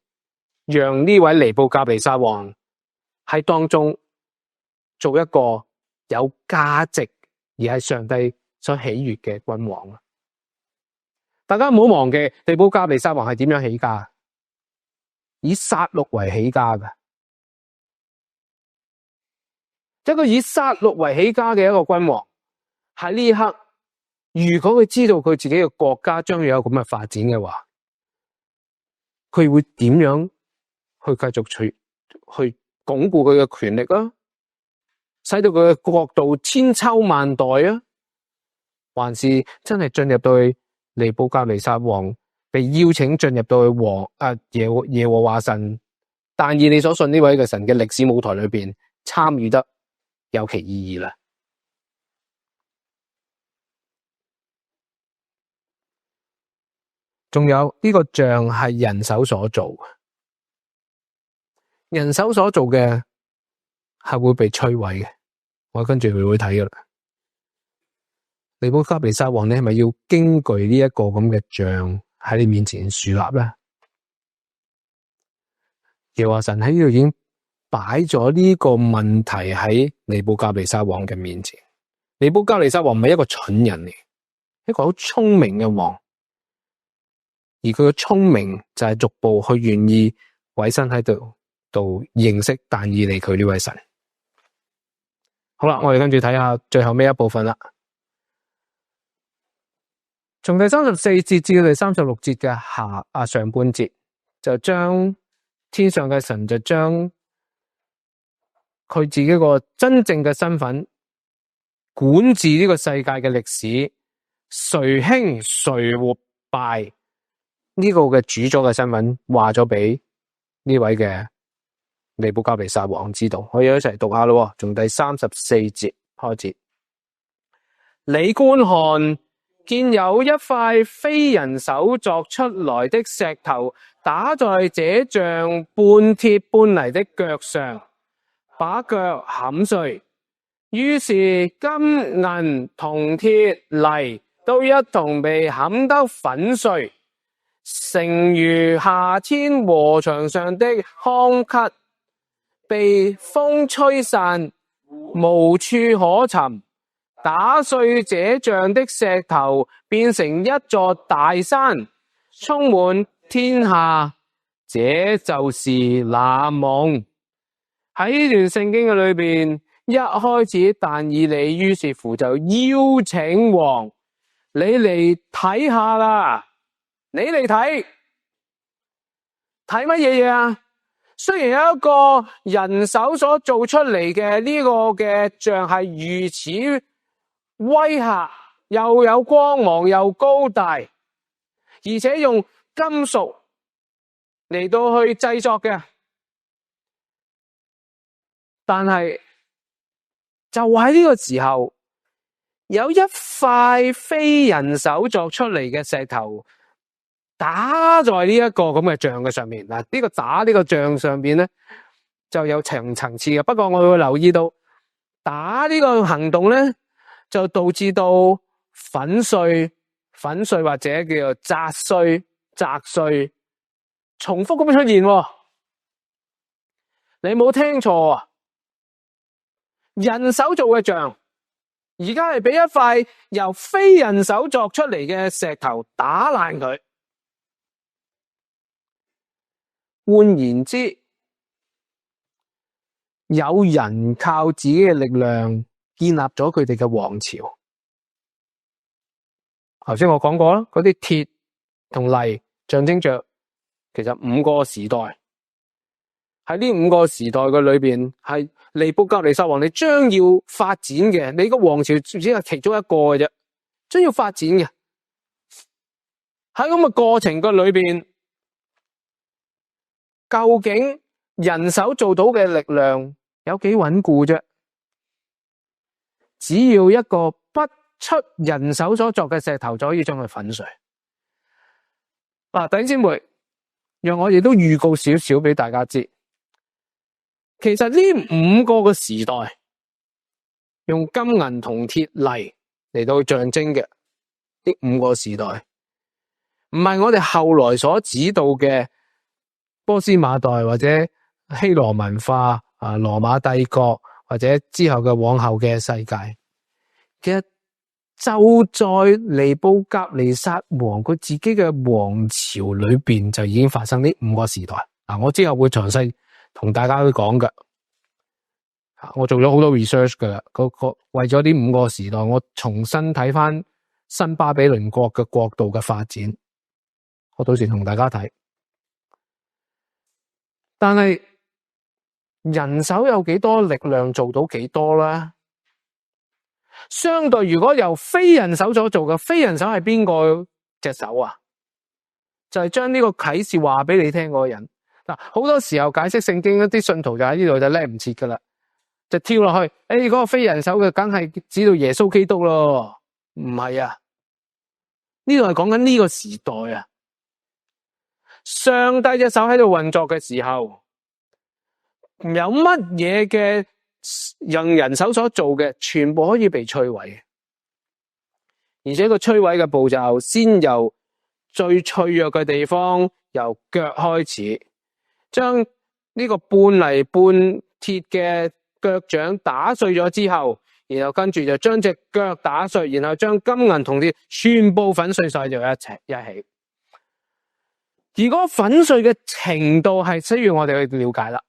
讓呢位尼布甲尼撒王喺當中做一個有價值而係上帝所喜悅嘅君王啊！大家唔好忘記尼布甲尼撒王係點樣起家，以殺戮為起家嘅，一個以殺戮為起家嘅一個君王，喺呢一刻，如果佢知道佢自己嘅國家將要有咁嘅發展嘅話，佢會點樣去繼續去鞏固佢嘅權力啊？使到佢嘅國度千秋萬代啊？還是真係進入到去尼布甲尼撒王被邀請進入到去耶和華神但以理所信呢位嘅神嘅歷史舞台裏邊參與得有其意義啦？仲有呢個像係人手所做，人手所做嘅係會被摧毀嘅。我跟住佢會睇噶啦。尼布甲尼撒王，你係咪要驚懼呢一個咁嘅像喺你面前樹立咧？耶和華神喺呢度已經擺咗呢個問題喺尼布甲尼撒王嘅面前。尼布甲尼撒王唔係一個蠢人嚟，一個好聰明嘅王，而佢嘅聰明就係逐步去願意委身喺度認識但以理佢呢位神。好啦，我哋跟住睇下最後尾一部分啦。從第34節至到第36節嘅上半節，就將天上嘅神就將佢自己個真正嘅身份，管治呢個世界嘅歷史，誰興誰敗呢個嘅主宰嘅身份，話咗俾呢位嘅尼布甲尼撒王知道。我哋一齊讀下咯，從第34節開始。你觀看，見有一塊非人手作出來的石頭打在這像半鐵半泥的腳上，把腳砍碎。於是金銀銅鐵泥都一同被砍得粉碎，誠如夏天禾場上的糠秕，被風吹散，無處可尋。打碎這像的石頭，變成一座大山，充滿天下。這就是那夢。喺呢段聖經嘅裏邊，一開始但以理於是乎就邀請王，你嚟睇下啦，你嚟睇乜嘢啊？雖然有一個人手所做出嚟嘅呢個嘅像係如此威嚇，又有光芒又高大，而且用金屬嚟到去製作嘅，但係就喺呢個時候，有一塊非人手作出嚟嘅石頭打在呢一個咁嘅像嘅上面。嗱，呢個打呢個像上邊咧就有層次嘅，不過我會留意到打呢個行動咧，就導致到粉碎或者叫做砸碎，重複咁出現。你冇聽錯啊！人手做嘅像，而家係俾一塊由非人手作出嚟嘅石頭打爛佢。換言之，有人靠自己嘅力量建立咗佢哋嘅王朝。頭先我講過啦，嗰啲鐵同泥象徵着其實5個時代。喺呢5個時代嘅裏邊，係尼布甲尼撒王你將要發展嘅，你個王朝只係其中一個嘅啫，將要發展嘅。喺咁嘅過程嘅裏邊，究竟人手做到嘅力量有幾穩固啫？只要一個不出人手所作嘅石頭就可以將佢粉碎。弟兄姊妹，讓我亦都預告少少俾大家知，其實呢5個嘅時代，用金銀銅鐵泥嚟到象徵嘅呢5個時代，唔係我哋後來所指導嘅波斯馬代或者希羅文化羅馬帝國或者之後嘅往後嘅世界。其實就在尼布甲尼撒王佢自己嘅王朝裏邊就已經發生呢5個時代。我之後會詳細同大家去講㗎。我做咗好多 research 㗎啦，為咗呢5個時代，我重新睇翻新巴比倫國嘅國度嘅發展，我到時同大家睇。但係人手有幾多力量做到幾多呢？相對如果由非人手所做嘅，非人手係邊個隻手啊？就係將呢個啟示話俾你聽嗰個人。好多時候解釋聖經一啲信徒就喺呢度就叻唔切噶啦，就跳落去，嗰個非人手嘅梗係指到耶穌基督咯，唔係啊？呢度係講緊呢個時代啊，上帝隻手喺度運作嘅時候，有乜嘢嘅用人手所做嘅，全部可以被摧毀，而且個摧毀嘅步驟先由最脆弱嘅地方，由腳開始，將呢個半泥半鐵嘅腳掌打碎咗之後，然後跟住就將隻腳打碎，然後將金銀銅鐵全部粉碎晒就一起。而嗰個粉碎嘅程度係需要我哋去了解啦。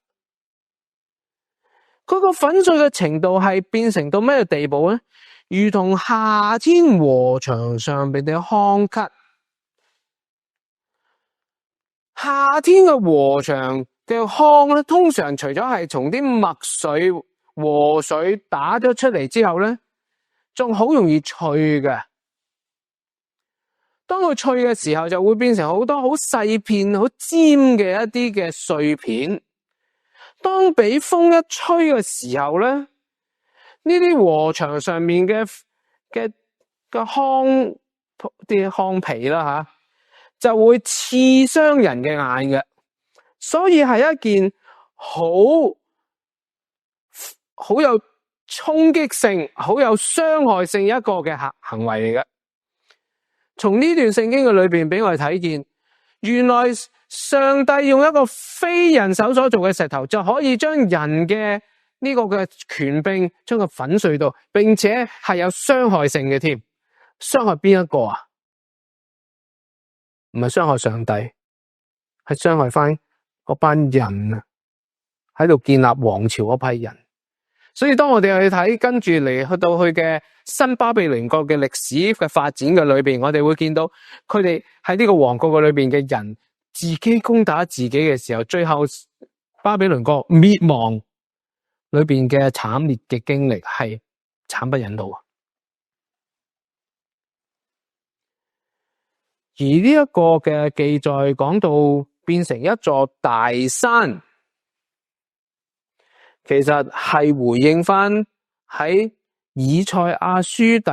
佢個粉碎嘅程度係變成到咩地步咧？如同夏天禾場上邊嘅糠秕。夏天嘅禾場嘅糠咧，通常除咗係從啲麥穗、禾穗打咗出嚟之後咧，仲好容易脆嘅。當佢脆嘅時候，就會變成好多好細片、好尖嘅一啲嘅碎片。當俾風一吹嘅時候咧，呢啲禾場上面嘅糠啲糠皮啦就會刺傷人嘅眼嘅，所以係一件好有衝擊性、好有傷害性一個嘅行為嚟嘅。從呢段聖經嘅裏邊俾我哋睇見，原來上帝用一個非人手所做嘅石頭，就可以將人嘅呢個嘅權柄將佢粉碎到，並且係有傷害性嘅添。傷害邊一個啊？唔係傷害上帝，係傷害翻嗰班人啊，喺度建立王朝嗰批人。所以當我哋去睇跟住嚟去到去嘅新巴比倫國嘅歷史嘅發展嘅裏邊，我哋會見到佢哋喺呢個王國嘅裏邊嘅人自己攻打自己嘅時候，最後巴比倫國滅亡裏邊嘅慘烈嘅經歷係慘不忍睹。而呢一個嘅記載講到變成一座大山，其實係回應翻喺以賽亞書第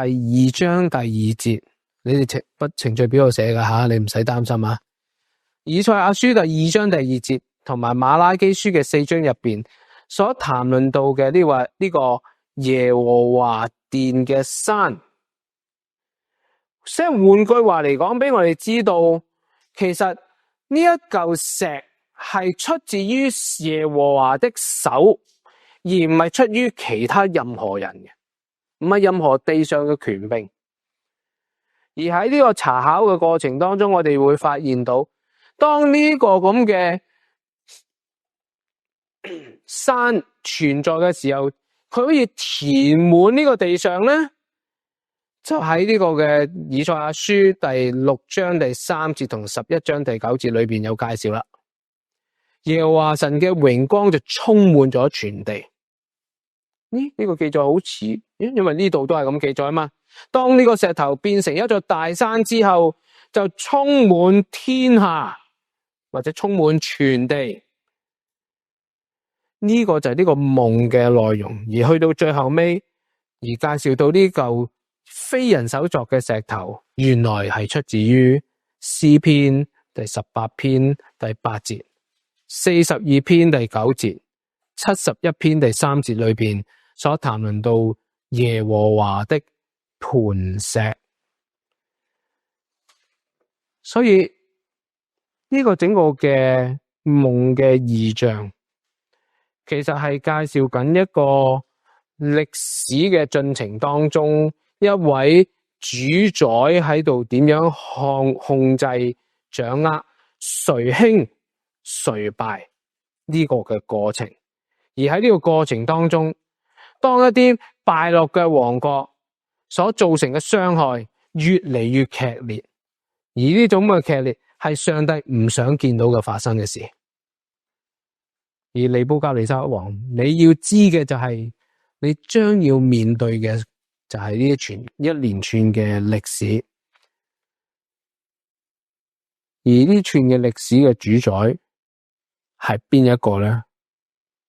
2章第2節，你哋程序表度寫噶吓，你唔使擔心啊。以賽亞書第2章第2節同埋馬拉基書嘅4章入邊所談論到嘅呢個耶和華殿嘅山，即係換句話嚟講，俾我哋知道，其實呢一嚿石係出自於耶和華的手，而唔係出於其他任何人嘅，唔係任何地上嘅權柄。而喺呢個查考嘅過程當中，我哋會發現到，當呢個咁嘅山存在嘅時候，佢可以填滿呢個地上咧，就喺呢個嘅以賽亞書第6章第3節同11章第9節裏邊有介紹啦。耶和華神嘅榮光就充滿咗全地。呢個記載好似，因為呢度都係咁記載啊嘛。當呢個石頭變成一座大山之後，就充滿天下或者充滿全地。呢個就係呢個夢嘅內容，而去到最後尾，而介紹到呢嚿非人手作嘅石頭，原來係出自於詩篇第18篇第8節、42篇第9節、71篇第3節裏邊所談論到耶和華的磐石。所以呢個整個嘅夢嘅異象，其實係介紹緊一個歷史嘅進程當中，一位主宰喺度點樣控制、掌握誰興誰敗呢個嘅過程。而喺呢個過程當中，當一啲敗落嘅王國所造成嘅傷害越嚟越劇烈，而呢種嘅劇烈係上帝唔想見到嘅發生嘅事。而尼布甲尼撒王，你要知嘅就係，你將要面對嘅就係呢一連串嘅歷史。而呢串嘅歷史嘅主宰係邊一個呢？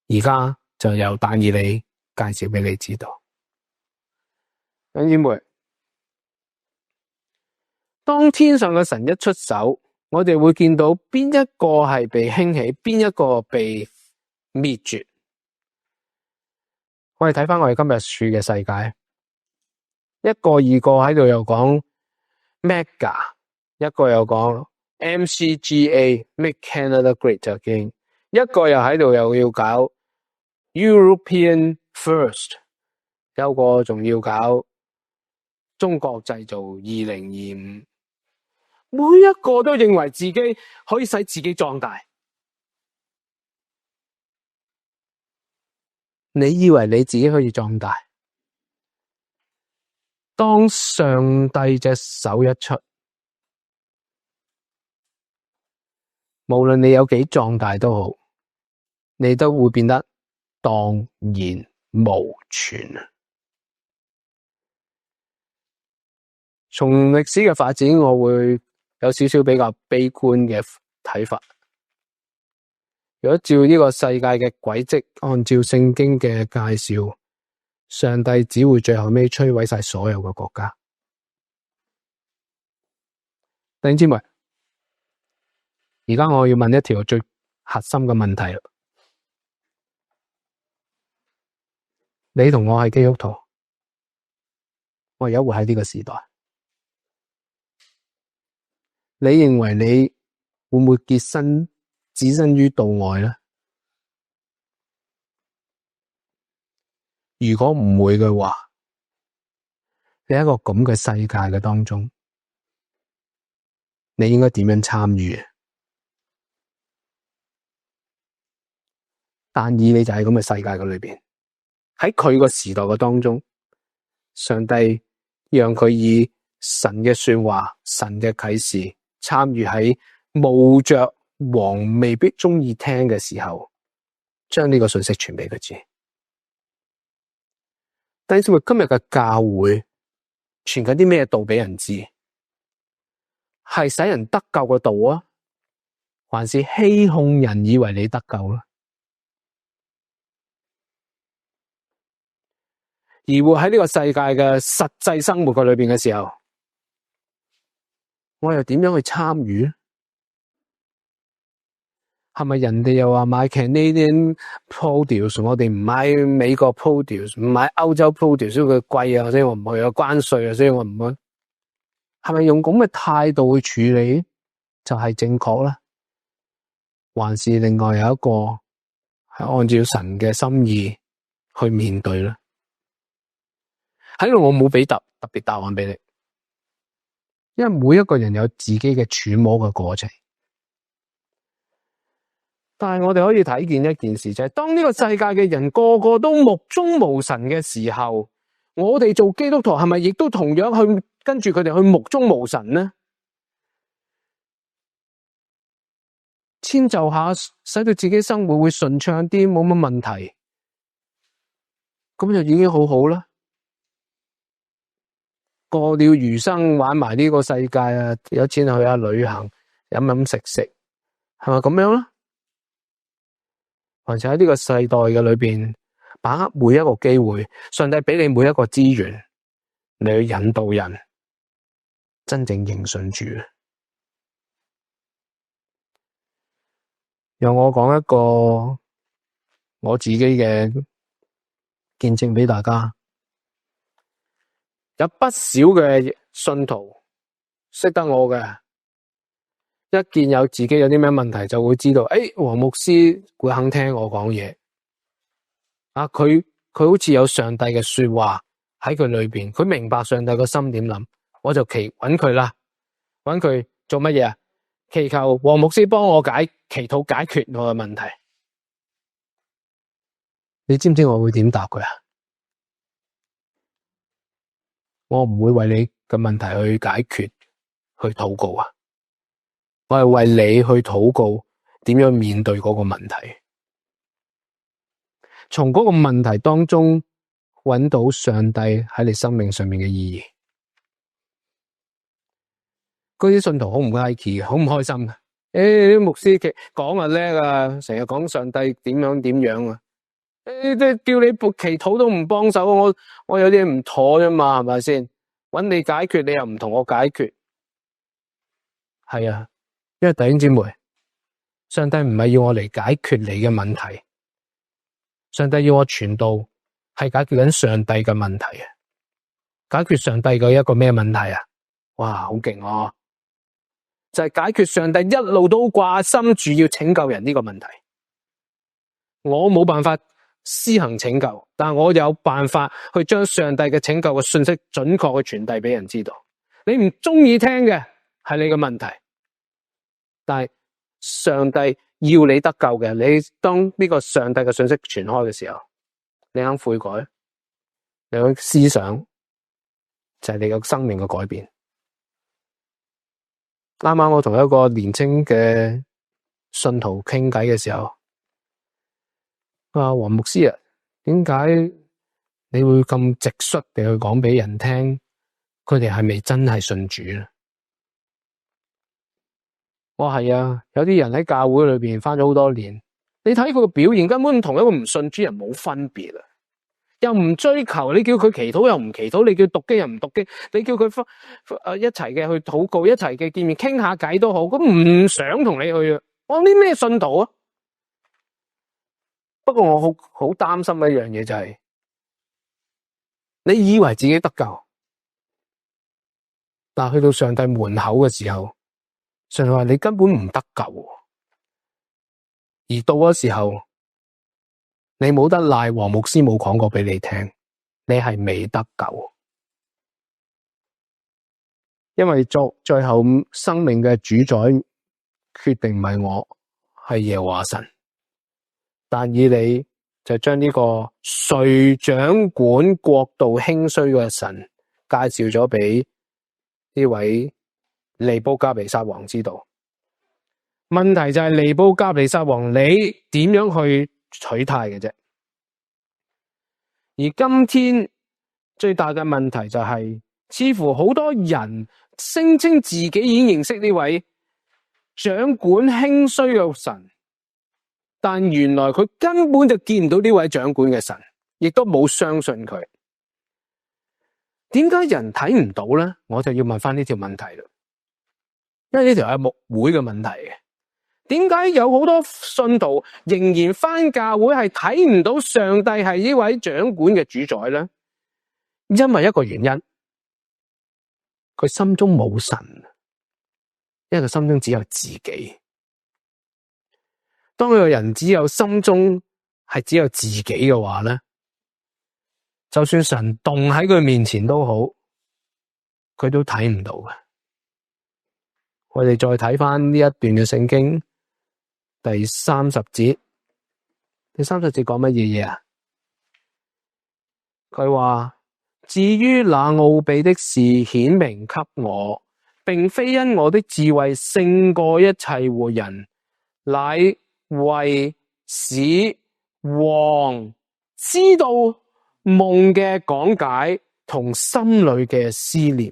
而家就由但以理介紹俾你知道。弟兄姊妹，當天上嘅神一出手，我哋會見到邊一個係被興起，邊一個被滅絕。我哋睇翻我哋今日處嘅世界，一個二個喺度又講 Mega， 一個又講 MCGA Make Canada Great Again， 一個又喺度又要搞 European First， 有個仲要搞中國製造2025，每一個都認為自己可以使自己壯大。你以為你自己可以壯大？當上帝隻手一出，無論你有幾壯大都好，你都會變得蕩然無存。從歷史嘅發展，我會有少少比較悲觀嘅睇法。如果照呢個世界嘅軌跡，按照聖經嘅介紹，上帝只會最後尾摧毀晒所有嘅國家。弟兄姊妹，而家我要問一條最核心嘅問題。你同我係基督徒，我而家活喺呢個時代，你認為你會唔會置身於度外呢？如果唔會嘅話，你喺一個咁嘅世界嘅當中，你應該點樣參與？但以理就喺咁嘅世界嘅裏邊，喺佢個時代嘅當中，上帝讓佢以神嘅說話、神嘅啟示參與喺冒着王未必中意聽嘅時候，將呢個信息傳俾佢知。但係今日嘅教會傳緊啲咩道俾人知？係使人得救嘅道啊，還是欺哄人以為你得救啦？而活喺呢個世界嘅實際生活嘅裏邊嘅時候，我又點樣去參與？係咪人哋又話買 Canadian produce， 我哋唔買美國 produce， 唔買歐洲 produce， 所以佢貴啊，所以我唔去有關稅啊，所以我唔去。係咪用咁嘅態度去處理就係正確咧？還是另外有一個係按照神嘅心意去面對咧？喺度我冇俾特別答案俾你，因為每一個人有自己嘅揣摩嘅過程。但係我哋可以睇見一件事，就係當呢個世界嘅人個個都目中無神嘅時候，我哋做基督徒係咪亦都同樣去跟住佢哋去目中無神呢？遷就下，使到自己生活會順暢啲，冇乜問題，咁就已經好好啦。過了餘生，玩埋呢個世界啊，有錢去下旅行，飲飲食食，係咪咁樣咧？或者喺呢個世代嘅裏邊，把握每一個機會，上帝俾你每一個資源，你去引導人真正認信主。讓我講一個我自己嘅見證俾大家。有不少嘅信徒識得我嘅，一見有自己有啲咩問題，就會知道，黃牧師會肯聽我講嘢。佢好似有上帝嘅說話喺佢裏邊，佢明白上帝個心點諗，我就揾佢啦，揾佢做乜嘢啊？祈求黃牧師幫我祈禱解決我嘅問題。你知唔知我會點答佢啊？我唔會為你嘅問題去解決，去禱告啊！我係為你去禱告，點樣面對嗰個問題，從嗰個問題當中揾到上帝喺你生命上面嘅意義。嗰啲信徒好唔 like 嘅，好唔開心嘅。啲牧師講啊叻啊，成日講上帝點樣點樣啊！叫你祈禱都唔幫手，我有啲唔妥啫嘛，係咪先？搵你解決，你又唔同我解決，係啊，因為弟兄姊妹，上帝唔係要我嚟解決你嘅問題，上帝要我傳道係解決緊上帝嘅問題啊！解決上帝嘅一個咩問題啊？哇，好勁啊！就係解決上帝一路都掛心住要拯救人呢個問題。我冇辦法施行拯救，但我有辦法去將上帝嘅拯救嘅信息準確去傳遞俾人知道。你唔中意聽嘅係你嘅問題，但係上帝要你得救嘅，你當呢個上帝嘅信息傳開嘅時候，你肯悔改，你肯思想，就係你嘅生命嘅改變。啱啱我同一個年輕嘅信徒傾偈嘅時候，佢話黃牧師啊，點解你會咁直率地去講俾人聽，佢哋係咪真係信主咧？我係啊，有啲人喺教會裏邊返咗好多年，你睇佢個表現根本同一個唔信主人冇分別啊！又唔追求，你叫佢祈禱又唔祈禱，你叫讀經又唔讀經，你叫佢一齊嘅去禱告，一齊嘅見面傾下偈都好，咁唔想同你去啊！我啲咩信徒啊？不過我好擔心嘅一樣嘢就係，你以為自己得救，但去到上帝門口嘅時候，上帝話你根本唔得救，而到嗰時候，你冇得賴黃牧師冇講過俾你聽，你係未得救，因為最後生命嘅主宰決定唔係我，係耶和華神。但以理就將呢個誰掌管國度興衰嘅神介紹咗俾呢位尼布甲尼撒王知道。問題就係尼布甲尼撒王，你點樣去取態嘅啫？而今天最大嘅問題就係，似乎好多人聲稱自己已經認識呢位掌管興衰嘅神，但原來佢根本就見唔到呢位掌管嘅神，亦都冇相信佢。點解人睇唔到咧？我就要問翻呢條問題啦，因為呢條係牧會嘅問題嘅。點解有好多信徒仍然翻教會係睇唔到上帝係呢位掌管嘅主宰咧？因為一個原因，佢心中冇神，因為佢心中只有自己。當一個人只有心中係只有自己嘅話咧，就算神動喺佢面前都好，佢都睇唔到嘅。我哋再睇翻呢一段嘅聖經，第30節。第30節講乜嘢啊？佢話，至於那奧秘的事顯明給我，並非因我的智慧勝過一切活人，乃為使王知道夢嘅講解同心裏嘅思念。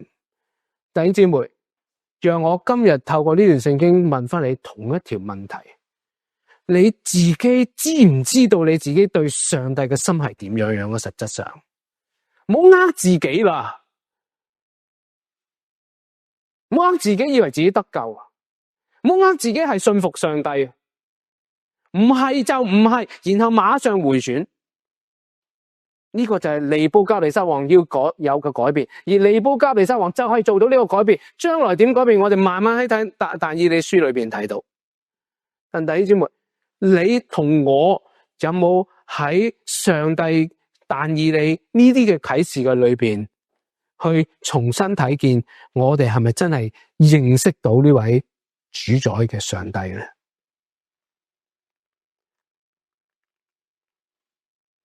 弟兄姊妹，讓我今日透過呢段聖經問翻你同一條問題：你自己知唔知道你自己對上帝嘅心係點樣樣嘅？實質上，唔好呃自己啦，唔好呃自己以為自己得救，唔好呃自己係信服上帝，唔係就唔係，然後馬上回轉。呢個就係尼布甲尼撒王要有嘅改變，而尼布甲尼撒王就可以做到呢個改變。將來點改變，我哋慢慢喺但以理書裏邊睇到。但弟兄姊妹，你同我有冇喺上帝但以理呢啲嘅啟示嘅裏邊，去重新睇見我哋係咪真係認識到呢位主宰嘅上帝呢？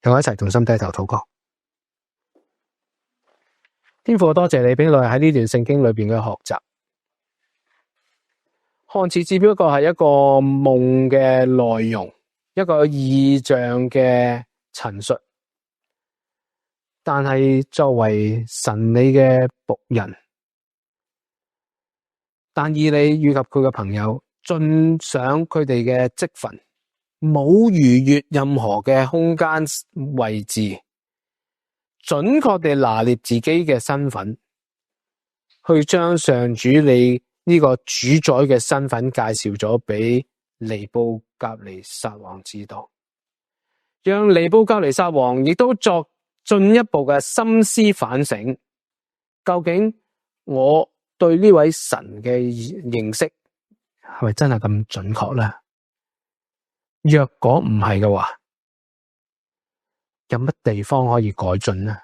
同我一齊同心低頭禱告。天父，多謝你俾我哋喺呢段聖經裏邊嘅學習，看似只不過係一個夢嘅內容，一個異象嘅陳述，但係作為神你嘅僕人，但以理以及佢嘅朋友盡上佢哋嘅職分，冇逾越任何嘅空間位置，準確地拿捏自己嘅身份，去將上主你呢個主宰嘅身份介紹咗俾尼布甲尼撒王知道，讓尼布甲尼撒王亦都作進一步嘅深思反省，究竟我對呢位神嘅認識係咪真係咁準確呢？若果唔係嘅話，有乜地方可以改進呢？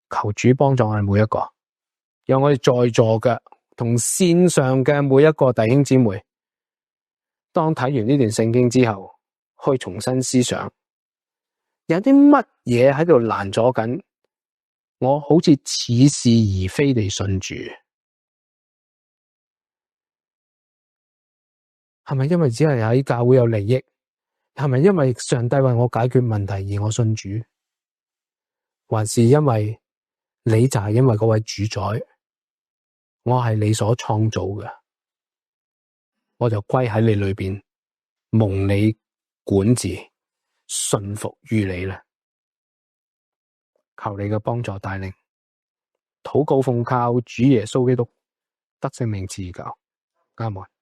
求主幫助我哋每一個，讓我哋在座嘅同線上嘅每一個弟兄姊妹，當睇完呢段聖經之後，去重新思想，有啲乜嘢喺度攔阻緊我，好似似是而非地信主？係咪因為只係喺教會有利益？係咪因為上帝為我解決問題而我信主？還是因為你就係因為嗰位主宰，我係你所創造嘅，我就歸喺你裏邊，蒙你管治，順服於你啦。求你嘅幫助帶領，禱告奉靠主耶穌基督得勝名字而求，阿們。